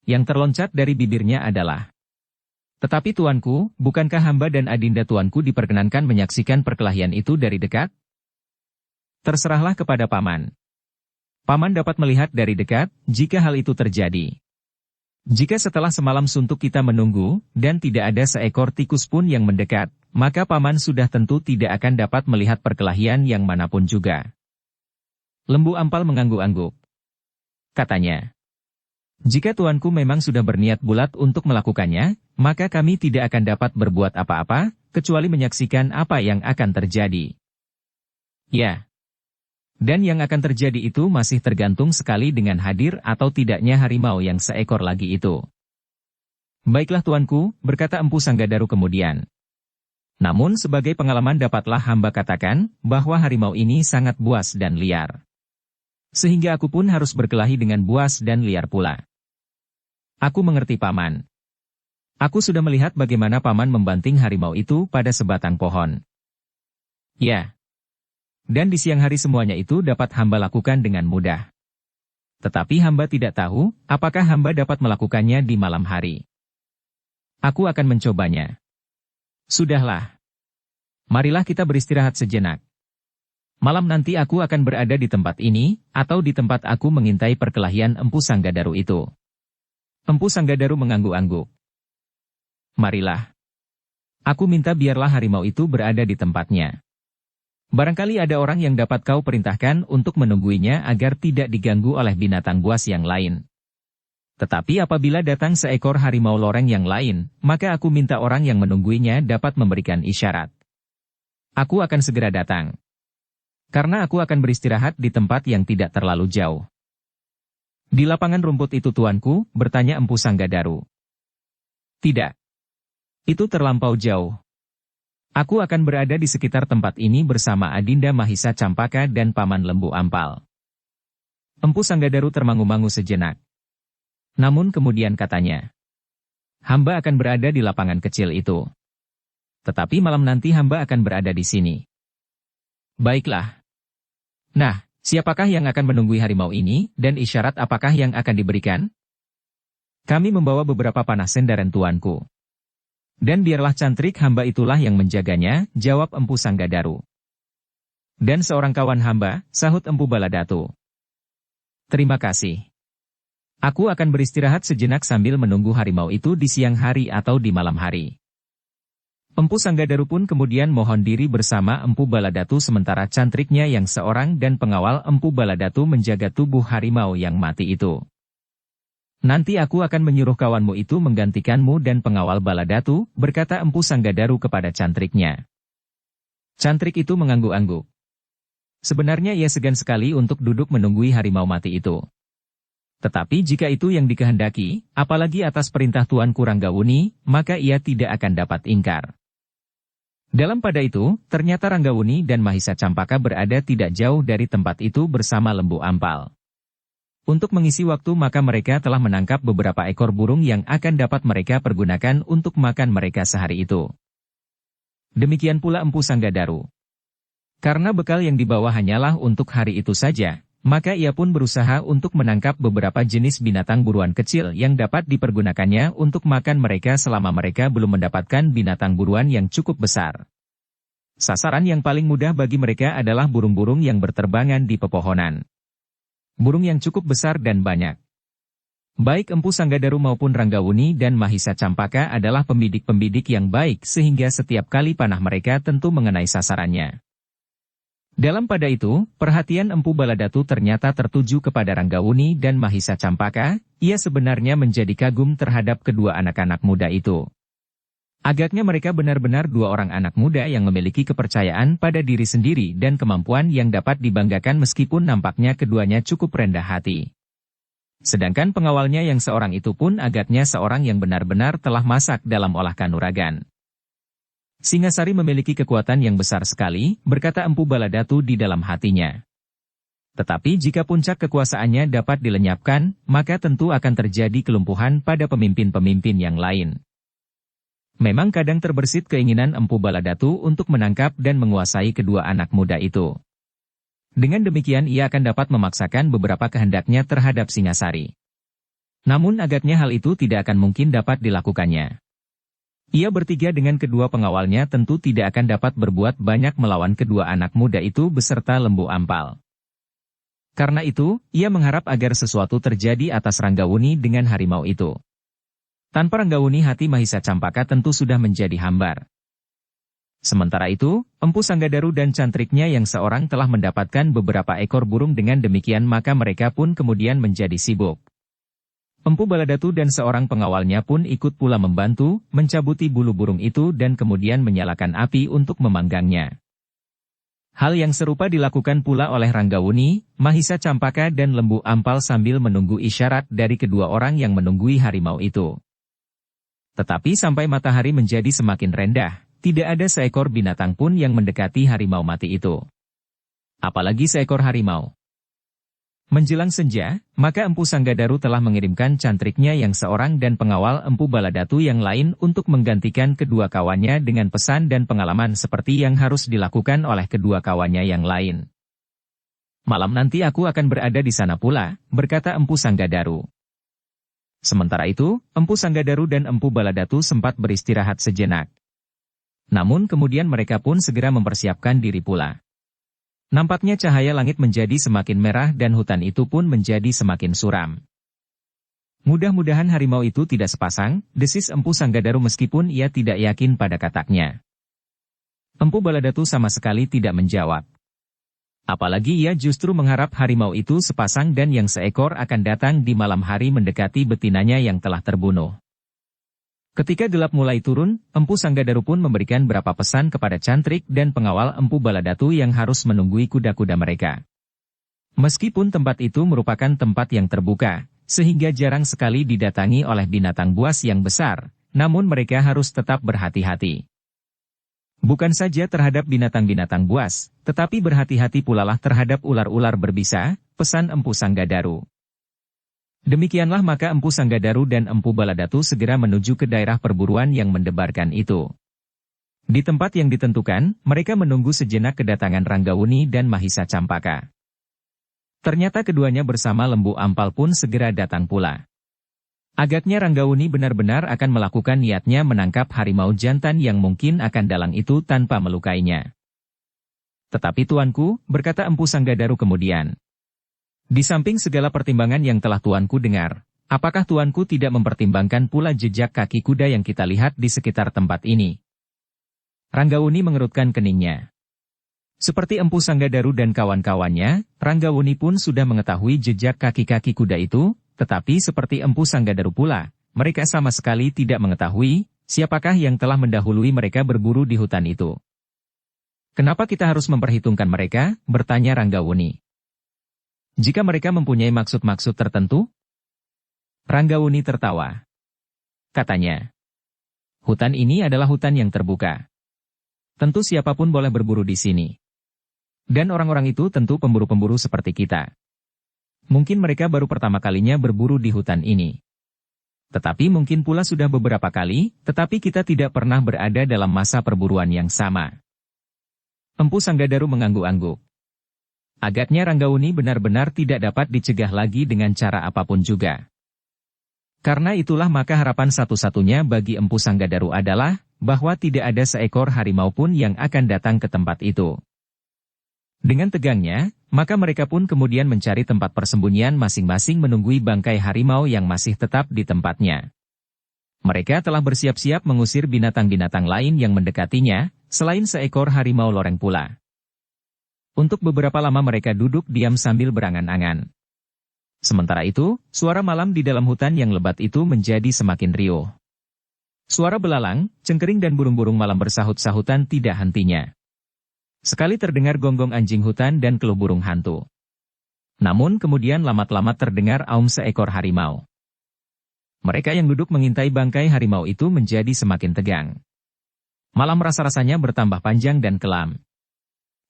Yang terloncat dari bibirnya adalah, tetapi tuanku, bukankah hamba dan adinda tuanku diperkenankan menyaksikan perkelahian itu dari dekat? Terserahlah kepada paman. Paman dapat melihat dari dekat, jika hal itu terjadi. Jika setelah semalam suntuk kita menunggu, dan tidak ada seekor tikus pun yang mendekat, maka paman sudah tentu tidak akan dapat melihat perkelahian yang manapun juga. Lembu Ampal mengangguk-angguk. Katanya, jika tuanku memang sudah berniat bulat untuk melakukannya, maka kami tidak akan dapat berbuat apa-apa, kecuali menyaksikan apa yang akan terjadi. Ya. Dan yang akan terjadi itu masih tergantung sekali dengan hadir atau tidaknya harimau yang seekor lagi itu. Baiklah tuanku, berkata Empu Sanggadaru kemudian. Namun sebagai pengalaman dapatlah hamba katakan, bahwa harimau ini sangat buas dan liar. Sehingga aku pun harus berkelahi dengan buas dan liar pula. Aku mengerti paman. Aku sudah melihat bagaimana paman membanting harimau itu pada sebatang pohon. Ya. Dan di siang hari semuanya itu dapat hamba lakukan dengan mudah. Tetapi hamba tidak tahu, apakah hamba dapat melakukannya di malam hari. Aku akan mencobanya. Sudahlah. Marilah kita beristirahat sejenak. Malam nanti aku akan berada di tempat ini, atau di tempat aku mengintai perkelahian Empu Sanggadaru itu. Empu Sanggadaru mengangguk-angguk. Marilah. Aku minta biarlah harimau itu berada di tempatnya. Barangkali ada orang yang dapat kau perintahkan untuk menungguinya agar tidak diganggu oleh binatang buas yang lain. Tetapi apabila datang seekor harimau loreng yang lain, maka aku minta orang yang menungguinya dapat memberikan isyarat. Aku akan segera datang. Karena aku akan beristirahat di tempat yang tidak terlalu jauh. Di lapangan rumput itu tuanku, bertanya Empu Sanggadaru. Tidak. Itu terlampau jauh. Aku akan berada di sekitar tempat ini bersama Adinda Mahisa Campaka dan Paman Lembu Ampal. Empu Sanggadaru termangu-mangu sejenak. Namun kemudian katanya, hamba akan berada di lapangan kecil itu. Tetapi malam nanti hamba akan berada di sini. Baiklah. Nah, siapakah yang akan menunggui harimau ini, dan isyarat apakah yang akan diberikan? Kami membawa beberapa panah sendaren tuanku. Dan biarlah cantrik hamba itulah yang menjaganya, jawab Empu Sanggadaru. Dan seorang kawan hamba, sahut Empu Baladatu. Terima kasih. Aku akan beristirahat sejenak sambil menunggu harimau itu di siang hari atau di malam hari. Empu Sanggadaru pun kemudian mohon diri bersama Empu Baladatu sementara cantriknya yang seorang dan pengawal Empu Baladatu menjaga tubuh harimau yang mati itu. Nanti aku akan menyuruh kawanmu itu menggantikanmu dan pengawal Baladatu, berkata Empu Sanggadaru kepada cantriknya. Cantrik itu mengangguk-angguk. Sebenarnya ia segan sekali untuk duduk menunggui harimau mati itu. Tetapi jika itu yang dikehendaki, apalagi atas perintah Tuanku Ranggawuni, maka ia tidak akan dapat ingkar. Dalam pada itu, ternyata Ranggawuni dan Mahisa Campaka berada tidak jauh dari tempat itu bersama Lembu Ampal. Untuk mengisi waktu maka mereka telah menangkap beberapa ekor burung yang akan dapat mereka pergunakan untuk makan mereka sehari itu. Demikian pula Empu Sanggadaru. Karena bekal yang dibawa hanyalah untuk hari itu saja, maka ia pun berusaha untuk menangkap beberapa jenis binatang buruan kecil yang dapat dipergunakannya untuk makan mereka selama mereka belum mendapatkan binatang buruan yang cukup besar. Sasaran yang paling mudah bagi mereka adalah burung-burung yang berterbangan di pepohonan. Burung yang cukup besar dan banyak. Baik Empu Sanggadaru maupun Ranggawuni dan Mahisa Campaka adalah pembidik-pembidik yang baik sehingga setiap kali panah mereka tentu mengenai sasarannya. Dalam pada itu, perhatian Empu Baladatu ternyata tertuju kepada Ranggawuni dan Mahisa Campaka, ia sebenarnya menjadi kagum terhadap kedua anak-anak muda itu. Agaknya mereka benar-benar dua orang anak muda yang memiliki kepercayaan pada diri sendiri dan kemampuan yang dapat dibanggakan meskipun nampaknya keduanya cukup rendah hati. Sedangkan pengawalnya yang seorang itu pun agaknya seorang yang benar-benar telah masak dalam olah kanuragan. Singasari memiliki kekuatan yang besar sekali, berkata Empu Baladatu di dalam hatinya. Tetapi jika puncak kekuasaannya dapat dilenyapkan, maka tentu akan terjadi kelumpuhan pada pemimpin-pemimpin yang lain. Memang kadang terbersit keinginan Empu Baladatu untuk menangkap dan menguasai kedua anak muda itu. Dengan demikian ia akan dapat memaksakan beberapa kehendaknya terhadap Singasari. Namun agaknya hal itu tidak akan mungkin dapat dilakukannya. Ia bertiga dengan kedua pengawalnya tentu tidak akan dapat berbuat banyak melawan kedua anak muda itu beserta Lembu Ampal. Karena itu, ia mengharap agar sesuatu terjadi atas Ranggawuni dengan harimau itu. Tanpa Ranggawuni hati Mahisa Campaka tentu sudah menjadi hambar. Sementara itu, Empu Sanggadaru dan cantriknya yang seorang telah mendapatkan beberapa ekor burung dengan demikian maka mereka pun kemudian menjadi sibuk. Empu Baladatu dan seorang pengawalnya pun ikut pula membantu, mencabuti bulu burung itu dan kemudian menyalakan api untuk memanggangnya. Hal yang serupa dilakukan pula oleh Ranggawuni, Mahisa Campaka dan Lembu Ampal sambil menunggu isyarat dari kedua orang yang menunggui harimau itu. Tetapi sampai matahari menjadi semakin rendah, tidak ada seekor binatang pun yang mendekati harimau mati itu. Apalagi seekor harimau. Menjelang senja, maka Empu Sanggadaru telah mengirimkan cantriknya yang seorang dan pengawal Empu Baladatu yang lain untuk menggantikan kedua kawannya dengan pesan dan pengalaman seperti yang harus dilakukan oleh kedua kawannya yang lain. Malam nanti aku akan berada di sana pula, berkata Empu Sanggadaru. Sementara itu, Empu Sanggadaru dan Empu Baladatu sempat beristirahat sejenak. Namun kemudian mereka pun segera mempersiapkan diri pula. Nampaknya cahaya langit menjadi semakin merah dan hutan itu pun menjadi semakin suram. Mudah-mudahan harimau itu tidak sepasang, desis Empu Sanggadaru meskipun ia tidak yakin pada kataknya. Empu Baladatu sama sekali tidak menjawab. Apalagi ia justru mengharap harimau itu sepasang dan yang seekor akan datang di malam hari mendekati betinanya yang telah terbunuh. Ketika gelap mulai turun, Empu Sanggadaru pun memberikan beberapa pesan kepada cantrik dan pengawal Empu Baladatu yang harus menunggui kuda-kuda mereka. Meskipun tempat itu merupakan tempat yang terbuka, sehingga jarang sekali didatangi oleh binatang buas yang besar, namun mereka harus tetap berhati-hati. Bukan saja terhadap binatang-binatang buas, tetapi berhati-hati pulalah terhadap ular-ular berbisa, pesan Empu Sanggadaru. Demikianlah maka Empu Sanggadaru dan Empu Baladatu segera menuju ke daerah perburuan yang mendebarkan itu. Di tempat yang ditentukan, mereka menunggu sejenak kedatangan Ranggawuni dan Mahisa Campaka. Ternyata keduanya bersama Lembu Ampal pun segera datang pula. Agaknya Ranggawuni benar-benar akan melakukan niatnya menangkap harimau jantan yang mungkin akan dalang itu tanpa melukainya. Tetapi tuanku, berkata Empu Sanggadaru kemudian. Di samping segala pertimbangan yang telah tuanku dengar, apakah tuanku tidak mempertimbangkan pula jejak kaki kuda yang kita lihat di sekitar tempat ini? Ranggawuni mengerutkan keningnya. Seperti Empu Sanggadaru dan kawan-kawannya, Ranggawuni pun sudah mengetahui jejak kaki-kaki kuda itu, tetapi seperti Empu Sanggadaru pula, mereka sama sekali tidak mengetahui siapakah yang telah mendahului mereka berburu di hutan itu. Kenapa kita harus memperhitungkan mereka? Bertanya Ranggawuni. Jika mereka mempunyai maksud-maksud tertentu, Ranggawuni tertawa. Katanya, hutan ini adalah hutan yang terbuka. Tentu siapapun boleh berburu di sini. Dan orang-orang itu tentu pemburu-pemburu seperti kita. Mungkin mereka baru pertama kalinya berburu di hutan ini. Tetapi mungkin pula sudah beberapa kali, tetapi kita tidak pernah berada dalam masa perburuan yang sama. Empu Sanggadaru mengangguk-angguk. Agaknya Ranggawuni benar-benar tidak dapat dicegah lagi dengan cara apapun juga. Karena itulah maka harapan satu-satunya bagi Empu Sanggadaru adalah, bahwa tidak ada seekor harimau pun yang akan datang ke tempat itu. Dengan tegangnya, maka mereka pun kemudian mencari tempat persembunyian masing-masing menunggui bangkai harimau yang masih tetap di tempatnya. Mereka telah bersiap-siap mengusir binatang-binatang lain yang mendekatinya, selain seekor harimau loreng pula. Untuk beberapa lama mereka duduk diam sambil berangan-angan. Sementara itu, suara malam di dalam hutan yang lebat itu menjadi semakin riuh. Suara belalang, cengkering dan burung-burung malam bersahut-sahutan tidak hentinya. Sekali terdengar gonggong anjing hutan dan keluh burung hantu. Namun kemudian lamat-lamat terdengar aum seekor harimau. Mereka yang duduk mengintai bangkai harimau itu menjadi semakin tegang. Malam rasa-rasanya bertambah panjang dan kelam.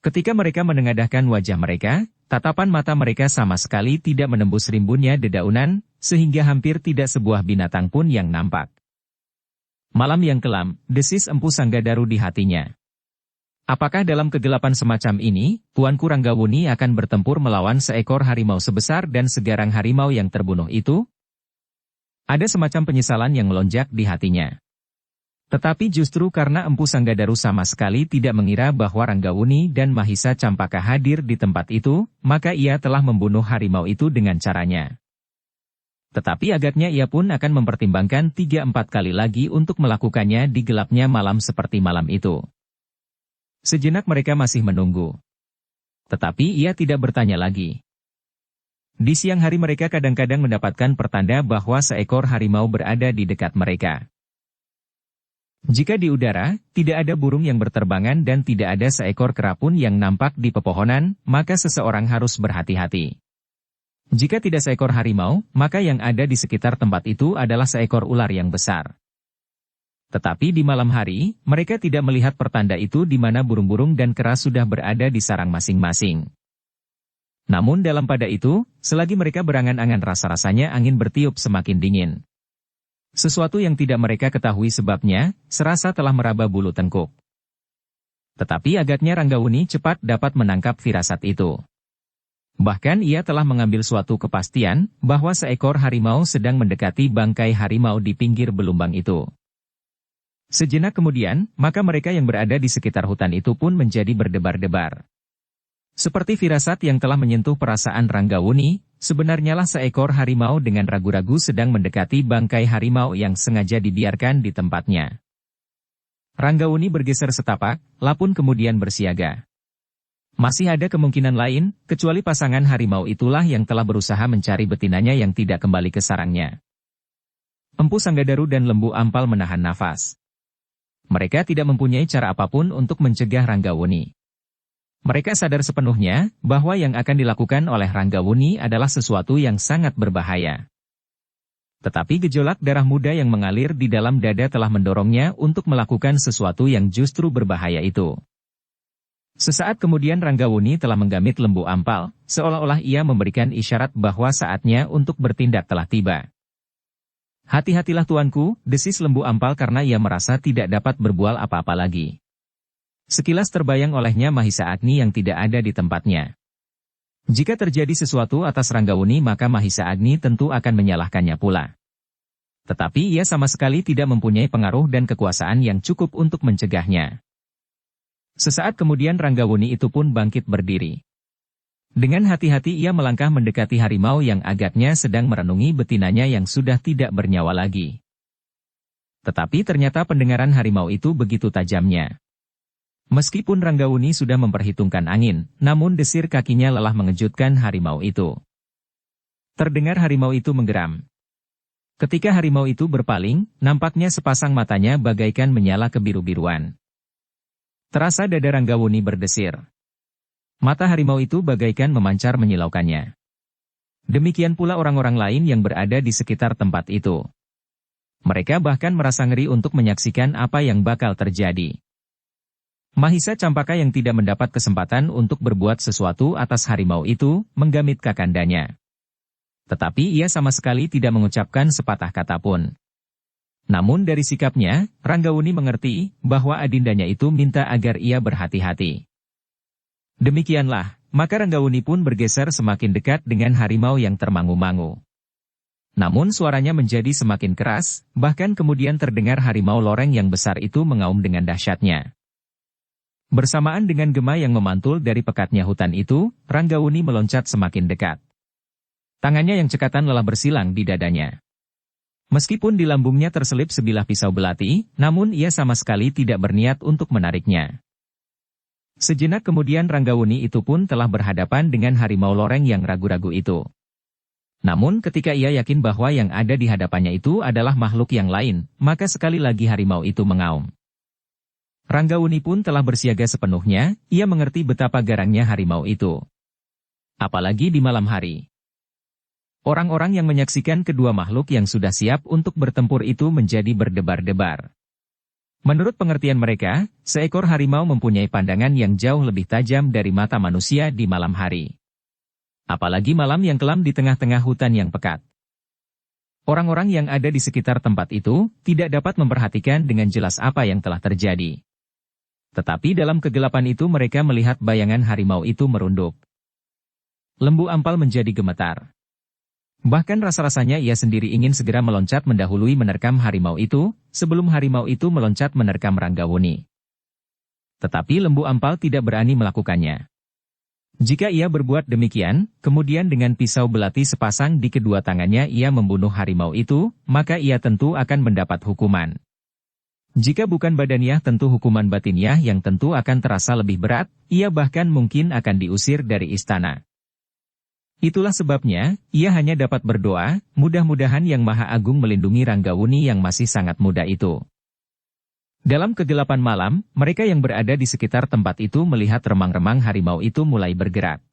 Ketika mereka menengadahkan wajah mereka, tatapan mata mereka sama sekali tidak menembus rimbunnya dedaunan, sehingga hampir tidak sebuah binatang pun yang nampak. Malam yang kelam, desis Empu Sanggadaru di hatinya. Apakah dalam kegelapan semacam ini, Tuanku Ranggawuni akan bertempur melawan seekor harimau sebesar dan segarang harimau yang terbunuh itu? Ada semacam penyesalan yang melonjak di hatinya. Tetapi justru karena Empu Sanggadaru sama sekali tidak mengira bahwa Ranggawuni dan Mahisa Campaka hadir di tempat itu, maka ia telah membunuh harimau itu dengan caranya. Tetapi agaknya ia pun akan mempertimbangkan 3-4 kali lagi untuk melakukannya di gelapnya malam seperti malam itu. Sejenak mereka masih menunggu. Tetapi ia tidak bertanya lagi. Di siang hari mereka kadang-kadang mendapatkan pertanda bahwa seekor harimau berada di dekat mereka. Jika di udara, tidak ada burung yang berterbangan dan tidak ada seekor kera pun yang nampak di pepohonan, maka seseorang harus berhati-hati. Jika tidak seekor harimau, maka yang ada di sekitar tempat itu adalah seekor ular yang besar. Tetapi di malam hari, mereka tidak melihat pertanda itu di mana burung-burung dan kera sudah berada di sarang masing-masing. Namun dalam pada itu, selagi mereka berangan-angan rasa-rasanya angin bertiup semakin dingin. Sesuatu yang tidak mereka ketahui sebabnya, serasa telah meraba bulu tengkuk. Tetapi agaknya Ranggawuni cepat dapat menangkap firasat itu. Bahkan ia telah mengambil suatu kepastian, bahwa seekor harimau sedang mendekati bangkai harimau di pinggir belumbang itu. Sejenak kemudian, maka mereka yang berada di sekitar hutan itu pun menjadi berdebar-debar. Seperti firasat yang telah menyentuh perasaan Ranggawuni, sebenarnya lah seekor harimau dengan ragu-ragu sedang mendekati bangkai harimau yang sengaja dibiarkan di tempatnya. Ranggawuni bergeser setapak, lapun kemudian bersiaga. Masih ada kemungkinan lain, kecuali pasangan harimau itulah yang telah berusaha mencari betinanya yang tidak kembali ke sarangnya. Empu Sanggadaru dan Lembu Ampal menahan nafas. Mereka tidak mempunyai cara apapun untuk mencegah Ranggawuni. Mereka sadar sepenuhnya bahwa yang akan dilakukan oleh Ranggawuni adalah sesuatu yang sangat berbahaya. Tetapi gejolak darah muda yang mengalir di dalam dada telah mendorongnya untuk melakukan sesuatu yang justru berbahaya itu. Sesaat kemudian Ranggawuni telah menggamit Lembu Ampal, seolah-olah ia memberikan isyarat bahwa saatnya untuk bertindak telah tiba. Hati-hatilah tuanku, desis Lembu Ampal karena ia merasa tidak dapat berbual apa-apa lagi. Sekilas terbayang olehnya Mahisa Agni yang tidak ada di tempatnya. Jika terjadi sesuatu atas Ranggawuni maka Mahisa Agni tentu akan menyalahkannya pula. Tetapi ia sama sekali tidak mempunyai pengaruh dan kekuasaan yang cukup untuk mencegahnya. Sesaat kemudian Ranggawuni itu pun bangkit berdiri. Dengan hati-hati ia melangkah mendekati harimau yang agaknya sedang merenungi betinanya yang sudah tidak bernyawa lagi. Tetapi ternyata pendengaran harimau itu begitu tajamnya. Meskipun Ranggawuni sudah memperhitungkan angin, namun desir kakinya lelah mengejutkan harimau itu. Terdengar harimau itu menggeram. Ketika harimau itu berpaling, nampaknya sepasang matanya bagaikan menyala kebiru-biruan. Terasa dada Ranggawuni berdesir. Mata harimau itu bagaikan memancar menyilaukannya. Demikian pula orang-orang lain yang berada di sekitar tempat itu. Mereka bahkan merasa ngeri untuk menyaksikan apa yang bakal terjadi. Mahisa Campaka yang tidak mendapat kesempatan untuk berbuat sesuatu atas harimau itu, menggamit kakandanya. Tetapi ia sama sekali tidak mengucapkan sepatah kata pun. Namun dari sikapnya, Ranggawuni mengerti bahwa adindanya itu minta agar ia berhati-hati. Demikianlah, maka Ranggawuni pun bergeser semakin dekat dengan harimau yang termangu-mangu. Namun suaranya menjadi semakin keras, bahkan kemudian terdengar harimau loreng yang besar itu mengaum dengan dahsyatnya. Bersamaan dengan gema yang memantul dari pekatnya hutan itu, Ranggawuni meloncat semakin dekat. Tangannya yang cekatan lelah bersilang di dadanya. Meskipun di lambungnya terselip sebilah pisau belati, namun ia sama sekali tidak berniat untuk menariknya. Sejenak kemudian Ranggawuni itu pun telah berhadapan dengan harimau loreng yang ragu-ragu itu. Namun ketika ia yakin bahwa yang ada di hadapannya itu adalah makhluk yang lain, maka sekali lagi harimau itu mengaum. Ranggawuni pun telah bersiaga sepenuhnya, ia mengerti betapa garangnya harimau itu. Apalagi di malam hari. Orang-orang yang menyaksikan kedua makhluk yang sudah siap untuk bertempur itu menjadi berdebar-debar. Menurut pengertian mereka, seekor harimau mempunyai pandangan yang jauh lebih tajam dari mata manusia di malam hari. Apalagi malam yang kelam di tengah-tengah hutan yang pekat. Orang-orang yang ada di sekitar tempat itu tidak dapat memperhatikan dengan jelas apa yang telah terjadi. Tetapi dalam kegelapan itu mereka melihat bayangan harimau itu merunduk. Lembu Ampal menjadi gemetar. Bahkan rasa-rasanya ia sendiri ingin segera meloncat mendahului menerkam harimau itu, sebelum harimau itu meloncat menerkam Ranggawuni. Tetapi Lembu Ampal tidak berani melakukannya. Jika ia berbuat demikian, kemudian dengan pisau belati sepasang di kedua tangannya ia membunuh harimau itu, maka ia tentu akan mendapat hukuman. Jika bukan badaniah tentu hukuman batiniah yang tentu akan terasa lebih berat, ia bahkan mungkin akan diusir dari istana. Itulah sebabnya, ia hanya dapat berdoa, mudah-mudahan Yang Maha Agung melindungi Ranggawuni yang masih sangat muda itu. Dalam kegelapan malam, mereka yang berada di sekitar tempat itu melihat remang-remang harimau itu mulai bergerak.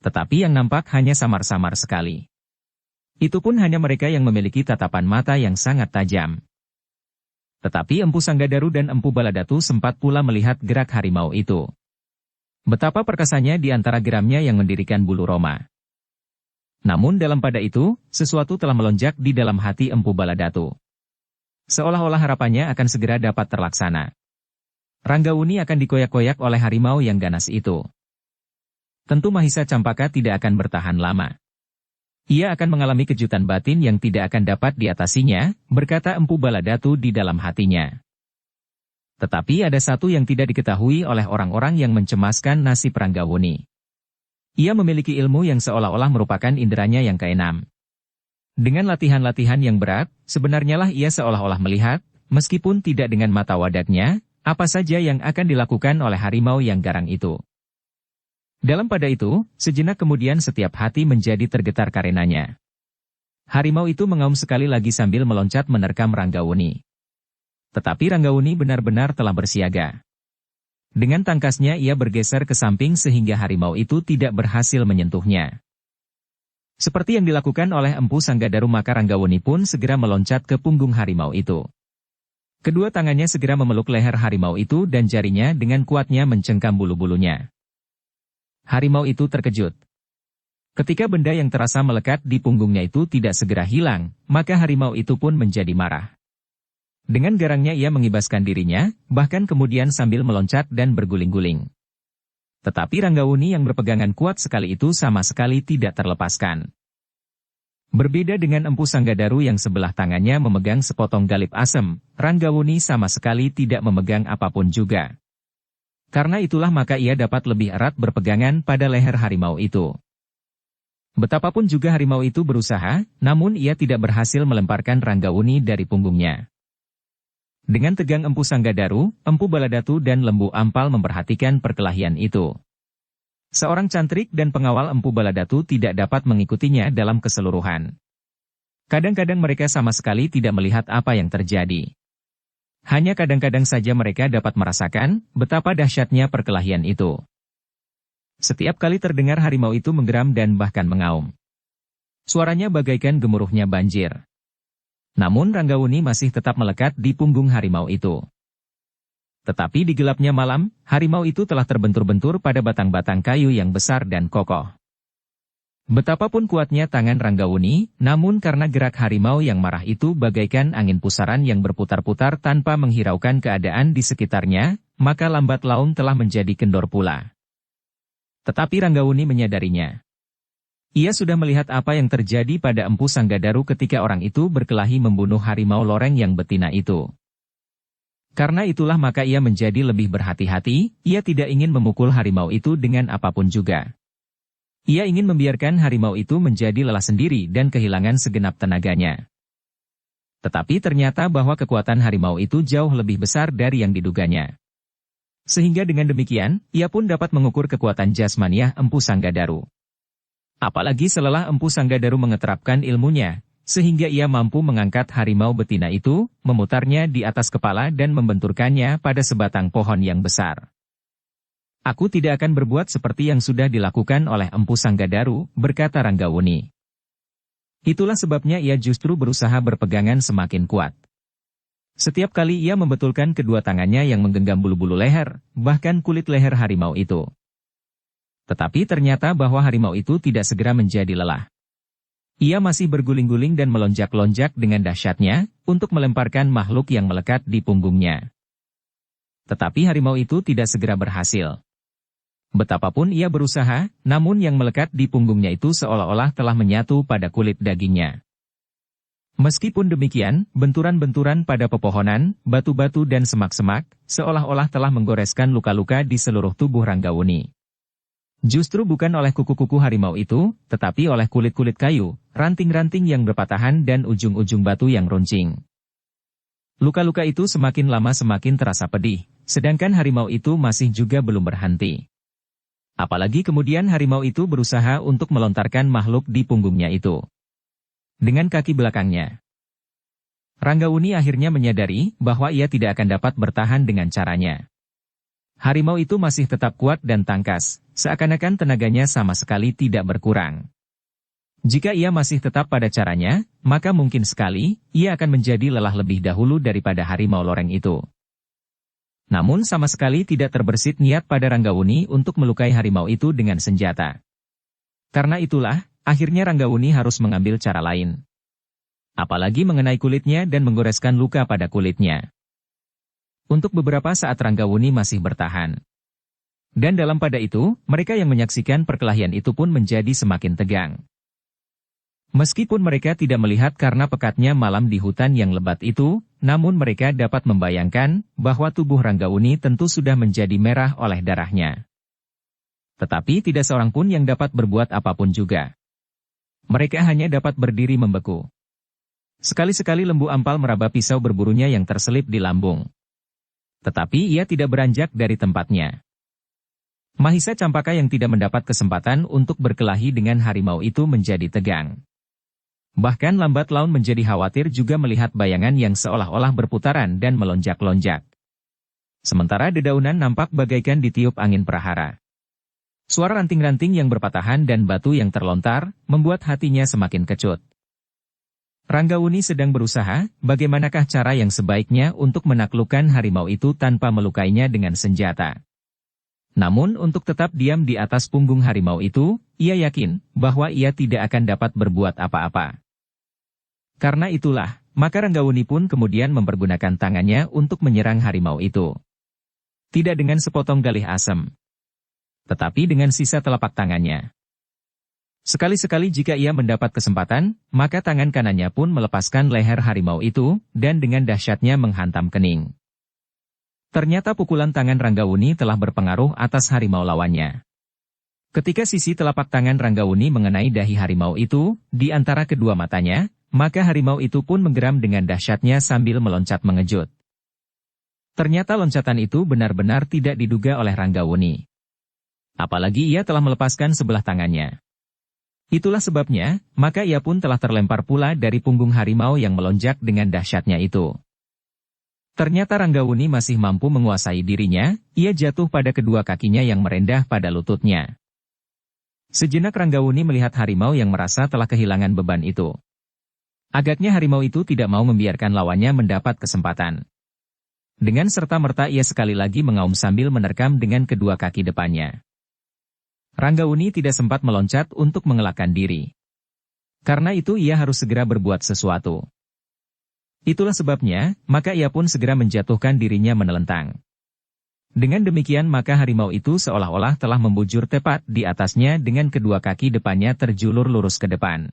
Tetapi yang nampak hanya samar-samar sekali. Itu pun hanya mereka yang memiliki tatapan mata yang sangat tajam. Tetapi Empu Sanggadaru dan Empu Baladatu sempat pula melihat gerak harimau itu. Betapa perkasanya di antara geramnya yang mendirikan bulu roma. Namun dalam pada itu, sesuatu telah melonjak di dalam hati Empu Baladatu. Seolah-olah harapannya akan segera dapat terlaksana. Ranggawuni akan dikoyak-koyak oleh harimau yang ganas itu. Tentu Mahisa Campaka tidak akan bertahan lama. Ia akan mengalami kejutan batin yang tidak akan dapat diatasinya, berkata Empu Baladatu di dalam hatinya. Tetapi ada satu yang tidak diketahui oleh orang-orang yang mencemaskan nasib Ranggawuni. Ia memiliki ilmu yang seolah-olah merupakan inderanya yang keenam. Dengan latihan-latihan yang berat, sebenarnya lah ia seolah-olah melihat, meskipun tidak dengan mata wadaknya, apa saja yang akan dilakukan oleh harimau yang garang itu. Dalam pada itu, sejenak kemudian setiap hati menjadi tergetar karenanya. Harimau itu mengaum sekali lagi sambil meloncat menerkam Ranggawuni. Tetapi Ranggawuni benar-benar telah bersiaga. Dengan tangkasnya ia bergeser ke samping sehingga harimau itu tidak berhasil menyentuhnya. Seperti yang dilakukan oleh Empu Sanggadaru maka Ranggawuni pun segera meloncat ke punggung harimau itu. Kedua tangannya segera memeluk leher harimau itu dan jarinya dengan kuatnya mencengkam bulu-bulunya. Harimau itu terkejut. Ketika benda yang terasa melekat di punggungnya itu tidak segera hilang, maka harimau itu pun menjadi marah. Dengan garangnya ia mengibaskan dirinya, bahkan kemudian sambil meloncat dan berguling-guling. Tetapi Ranggawuni yang berpegangan kuat sekali itu sama sekali tidak terlepaskan. Berbeda dengan Empu Sanggadaru yang sebelah tangannya memegang sepotong galip asem, Ranggawuni sama sekali tidak memegang apapun juga. Karena itulah maka ia dapat lebih erat berpegangan pada leher harimau itu. Betapapun juga harimau itu berusaha, namun ia tidak berhasil melemparkan Ranggawuni dari punggungnya. Dengan tegang Empu Sanggadaru, Empu Baladatu dan Lembu Ampal memperhatikan perkelahian itu. Seorang cantrik dan pengawal Empu Baladatu tidak dapat mengikutinya dalam keseluruhan. Kadang-kadang mereka sama sekali tidak melihat apa yang terjadi. Hanya kadang-kadang saja mereka dapat merasakan betapa dahsyatnya perkelahian itu. Setiap kali terdengar harimau itu menggeram dan bahkan mengaum. Suaranya bagaikan gemuruhnya banjir. Namun Ranggawuni masih tetap melekat di punggung harimau itu. Tetapi di gelapnya malam, harimau itu telah terbentur-bentur pada batang-batang kayu yang besar dan kokoh. Betapapun kuatnya tangan Ranggawuni, namun karena gerak harimau yang marah itu bagaikan angin pusaran yang berputar-putar tanpa menghiraukan keadaan di sekitarnya, maka lambat laun telah menjadi kendor pula. Tetapi Ranggawuni menyadarinya. Ia sudah melihat apa yang terjadi pada Empu Sanggadaru ketika orang itu berkelahi membunuh harimau loreng yang betina itu. Karena itulah maka ia menjadi lebih berhati-hati, ia tidak ingin memukul harimau itu dengan apapun juga. Ia ingin membiarkan harimau itu menjadi lelah sendiri dan kehilangan segenap tenaganya. Tetapi ternyata bahwa kekuatan harimau itu jauh lebih besar dari yang diduganya. Sehingga dengan demikian, ia pun dapat mengukur kekuatan jasmaniah Empu Sanggadaru. Apalagi setelah Empu Sanggadaru mengeterapkan ilmunya, sehingga ia mampu mengangkat harimau betina itu, memutarnya di atas kepala dan membenturkannya pada sebatang pohon yang besar. Aku tidak akan berbuat seperti yang sudah dilakukan oleh Empu Sanggadaru, berkata Ranggawuni. Itulah sebabnya ia justru berusaha berpegangan semakin kuat. Setiap kali ia membetulkan kedua tangannya yang menggenggam bulu-bulu leher, bahkan kulit leher harimau itu. Tetapi ternyata bahwa harimau itu tidak segera menjadi lelah. Ia masih berguling-guling dan melonjak-lonjak dengan dahsyatnya, untuk melemparkan makhluk yang melekat di punggungnya. Tetapi harimau itu tidak segera berhasil. Betapapun ia berusaha, namun yang melekat di punggungnya itu seolah-olah telah menyatu pada kulit dagingnya. Meskipun demikian, benturan-benturan pada pepohonan, batu-batu dan semak-semak, seolah-olah telah menggoreskan luka-luka di seluruh tubuh Ranggawuni. Justru bukan oleh kuku-kuku harimau itu, tetapi oleh kulit-kulit kayu, ranting-ranting yang berpatahan dan ujung-ujung batu yang runcing. Luka-luka itu semakin lama semakin terasa pedih, sedangkan harimau itu masih juga belum berhenti. Apalagi kemudian harimau itu berusaha untuk melontarkan makhluk di punggungnya itu dengan kaki belakangnya. Ranggawuni akhirnya menyadari bahwa ia tidak akan dapat bertahan dengan caranya. Harimau itu masih tetap kuat dan tangkas, seakan-akan tenaganya sama sekali tidak berkurang. Jika ia masih tetap pada caranya, maka mungkin sekali, ia akan menjadi lelah lebih dahulu daripada harimau loreng itu. Namun sama sekali tidak terbersit niat pada Ranggawuni untuk melukai harimau itu dengan senjata. Karena itulah, akhirnya Ranggawuni harus mengambil cara lain. Apalagi mengenai kulitnya dan menggoreskan luka pada kulitnya. Untuk beberapa saat Ranggawuni masih bertahan. Dan dalam pada itu, mereka yang menyaksikan perkelahian itu pun menjadi semakin tegang. Meskipun mereka tidak melihat karena pekatnya malam di hutan yang lebat itu, namun mereka dapat membayangkan bahwa tubuh Ranggawuni tentu sudah menjadi merah oleh darahnya. Tetapi tidak seorang pun yang dapat berbuat apapun juga. Mereka hanya dapat berdiri membeku. Sekali-sekali lembu ampal meraba pisau berburunya yang terselip di lambung. Tetapi ia tidak beranjak dari tempatnya. Mahisa Campaka yang tidak mendapat kesempatan untuk berkelahi dengan harimau itu menjadi tegang. Bahkan lambat laun menjadi khawatir juga melihat bayangan yang seolah-olah berputaran dan melonjak-lonjak. Sementara dedaunan nampak bagaikan ditiup angin prahara. Suara ranting-ranting yang berpatahan dan batu yang terlontar, membuat hatinya semakin kecut. Ranggawuni sedang berusaha, bagaimanakah cara yang sebaiknya untuk menaklukkan harimau itu tanpa melukainya dengan senjata. Namun untuk tetap diam di atas punggung harimau itu, ia yakin bahwa ia tidak akan dapat berbuat apa-apa. Karena itulah, maka Ranggawuni pun kemudian mempergunakan tangannya untuk menyerang harimau itu. Tidak dengan sepotong galih asem, tetapi dengan sisa telapak tangannya. Sekali-sekali jika ia mendapat kesempatan, maka tangan kanannya pun melepaskan leher harimau itu, dan dengan dahsyatnya menghantam kening. Ternyata pukulan tangan Ranggawuni telah berpengaruh atas harimau lawannya. Ketika sisi telapak tangan Ranggawuni mengenai dahi harimau itu, di antara kedua matanya, maka harimau itu pun menggeram dengan dahsyatnya sambil meloncat mengejut. Ternyata loncatan itu benar-benar tidak diduga oleh Ranggawuni. Apalagi ia telah melepaskan sebelah tangannya. Itulah sebabnya, maka ia pun telah terlempar pula dari punggung harimau yang melonjak dengan dahsyatnya itu. Ternyata Ranggawuni masih mampu menguasai dirinya, ia jatuh pada kedua kakinya yang merendah pada lututnya. Sejenak Ranggawuni melihat harimau yang merasa telah kehilangan beban itu. Agaknya harimau itu tidak mau membiarkan lawannya mendapat kesempatan. Dengan serta-merta ia sekali lagi mengaum sambil menerkam dengan kedua kaki depannya. Ranggawuni tidak sempat meloncat untuk mengelakkan diri. Karena itu ia harus segera berbuat sesuatu. Itulah sebabnya, maka ia pun segera menjatuhkan dirinya menelentang. Dengan demikian maka harimau itu seolah-olah telah membujur tepat di atasnya dengan kedua kaki depannya terjulur lurus ke depan.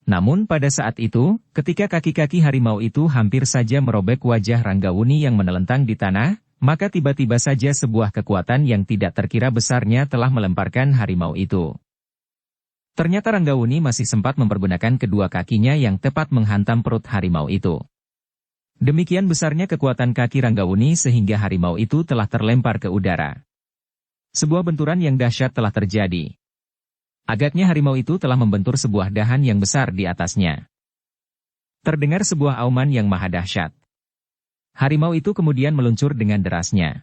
Namun pada saat itu, ketika kaki-kaki harimau itu hampir saja merobek wajah Ranggawuni yang menelentang di tanah, maka tiba-tiba saja sebuah kekuatan yang tidak terkira besarnya telah melemparkan harimau itu. Ternyata Ranggawuni masih sempat mempergunakan kedua kakinya yang tepat menghantam perut harimau itu. Demikian besarnya kekuatan kaki Ranggawuni sehingga harimau itu telah terlempar ke udara. Sebuah benturan yang dahsyat telah terjadi. Agaknya harimau itu telah membentur sebuah dahan yang besar di atasnya. Terdengar sebuah auman yang maha dahsyat. Harimau itu kemudian meluncur dengan derasnya.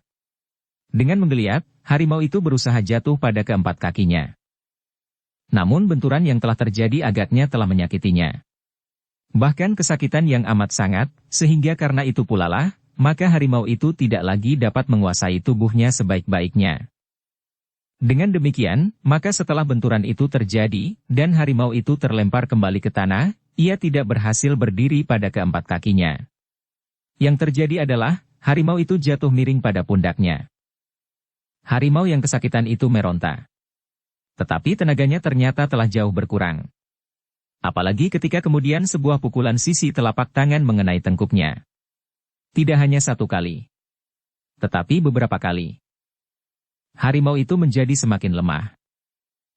Dengan menggeliat, harimau itu berusaha jatuh pada keempat kakinya. Namun benturan yang telah terjadi agaknya telah menyakitinya. Bahkan kesakitan yang amat sangat, sehingga karena itu pula lah, maka harimau itu tidak lagi dapat menguasai tubuhnya sebaik-baiknya. Dengan demikian, maka setelah benturan itu terjadi, dan harimau itu terlempar kembali ke tanah, ia tidak berhasil berdiri pada keempat kakinya. Yang terjadi adalah, harimau itu jatuh miring pada pundaknya. Harimau yang kesakitan itu meronta. Tetapi tenaganya ternyata telah jauh berkurang. Apalagi ketika kemudian sebuah pukulan sisi telapak tangan mengenai tengkuknya. Tidak hanya satu kali, tetapi beberapa kali. Harimau itu menjadi semakin lemah.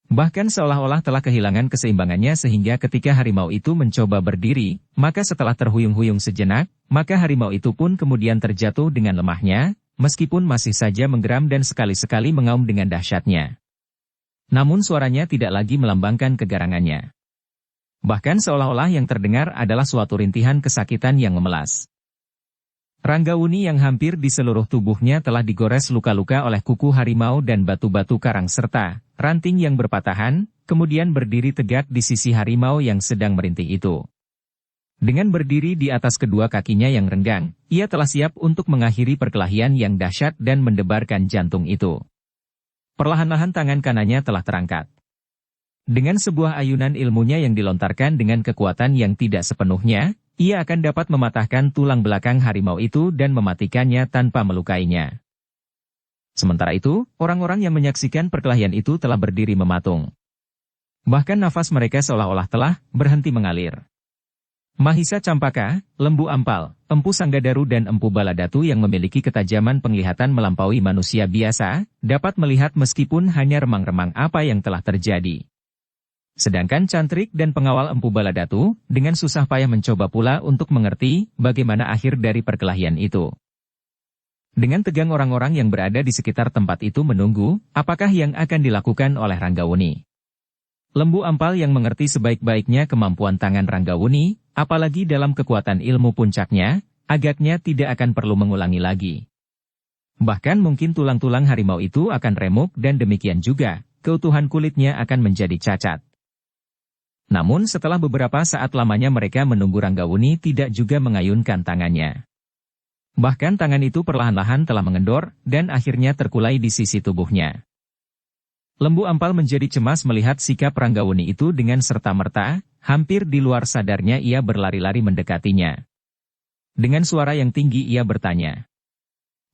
Bahkan seolah-olah telah kehilangan keseimbangannya sehingga ketika harimau itu mencoba berdiri, maka setelah terhuyung-huyung sejenak, maka harimau itu pun kemudian terjatuh dengan lemahnya, meskipun masih saja menggeram dan sekali-sekali mengaum dengan dahsyatnya. Namun suaranya tidak lagi melambangkan kegarangannya. Bahkan seolah-olah yang terdengar adalah suatu rintihan kesakitan yang memelas. Ranggawuni yang hampir di seluruh tubuhnya telah digores luka-luka oleh kuku harimau dan batu-batu karang serta ranting yang berpatahan, kemudian berdiri tegak di sisi harimau yang sedang merintih itu. Dengan berdiri di atas kedua kakinya yang renggang, ia telah siap untuk mengakhiri perkelahian yang dahsyat dan mendebarkan jantung itu. Perlahan-lahan tangan kanannya telah terangkat. Dengan sebuah ayunan ilmunya yang dilontarkan dengan kekuatan yang tidak sepenuhnya, ia akan dapat mematahkan tulang belakang harimau itu dan mematikannya tanpa melukainya. Sementara itu, orang-orang yang menyaksikan perkelahian itu telah berdiri mematung. Bahkan nafas mereka seolah-olah telah berhenti mengalir. Mahisa Campaka, Lembu Ampal, Empu Sanggadaru dan Empu Baladatu yang memiliki ketajaman penglihatan melampaui manusia biasa, dapat melihat meskipun hanya remang-remang apa yang telah terjadi. Sedangkan Cantrik dan pengawal Empu Baladatu, dengan susah payah mencoba pula untuk mengerti bagaimana akhir dari perkelahian itu. Dengan tegang orang-orang yang berada di sekitar tempat itu menunggu, apakah yang akan dilakukan oleh Ranggawuni. Lembu Ampal yang mengerti sebaik-baiknya kemampuan tangan Ranggawuni, apalagi dalam kekuatan ilmu puncaknya, agaknya tidak akan perlu mengulangi lagi. Bahkan mungkin tulang-tulang harimau itu akan remuk dan demikian juga, keutuhan kulitnya akan menjadi cacat. Namun setelah beberapa saat lamanya mereka menunggu Ranggawuni tidak juga mengayunkan tangannya. Bahkan tangan itu perlahan-lahan telah mengendor, dan akhirnya terkulai di sisi tubuhnya. Lembu Ampal menjadi cemas melihat sikap Ranggawuni itu dengan serta-merta, hampir di luar sadarnya ia berlari-lari mendekatinya. Dengan suara yang tinggi ia bertanya.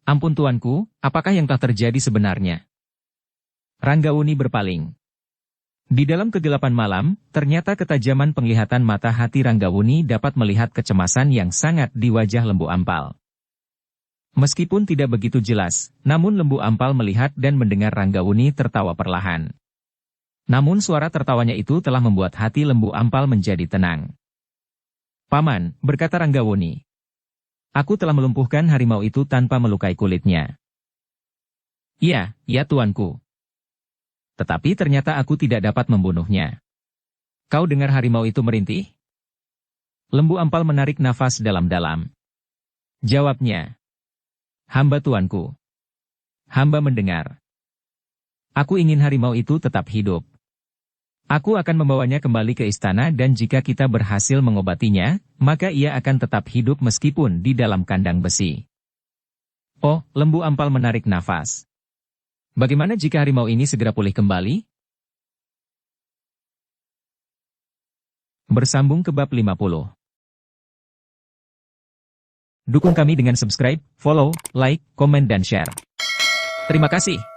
"Ampun tuanku, apakah yang telah terjadi sebenarnya?" Ranggawuni berpaling. Di dalam kegelapan malam, ternyata ketajaman penglihatan mata hati Ranggawuni dapat melihat kecemasan yang sangat di wajah Lembu Ampal. Meskipun tidak begitu jelas, namun Lembu Ampal melihat dan mendengar Ranggawuni tertawa perlahan. Namun suara tertawanya itu telah membuat hati Lembu Ampal menjadi tenang. "Paman," berkata Ranggawuni, "aku telah melumpuhkan harimau itu tanpa melukai kulitnya." "Iya, ya tuanku. Tetapi ternyata aku tidak dapat membunuhnya." "Kau dengar harimau itu merintih?" Lembu Ampal menarik nafas dalam-dalam. Jawabnya, "Hamba tuanku. Hamba mendengar." Aku ingin harimau itu tetap hidup. Aku akan membawanya kembali ke istana dan jika kita berhasil mengobatinya, maka ia akan tetap hidup meskipun di dalam kandang besi. Oh, lembu ampal menarik nafas. Bagaimana jika harimau ini segera pulih kembali? Bersambung ke bab 50. Dukung kami dengan subscribe, follow, like, komen dan share. Terima kasih.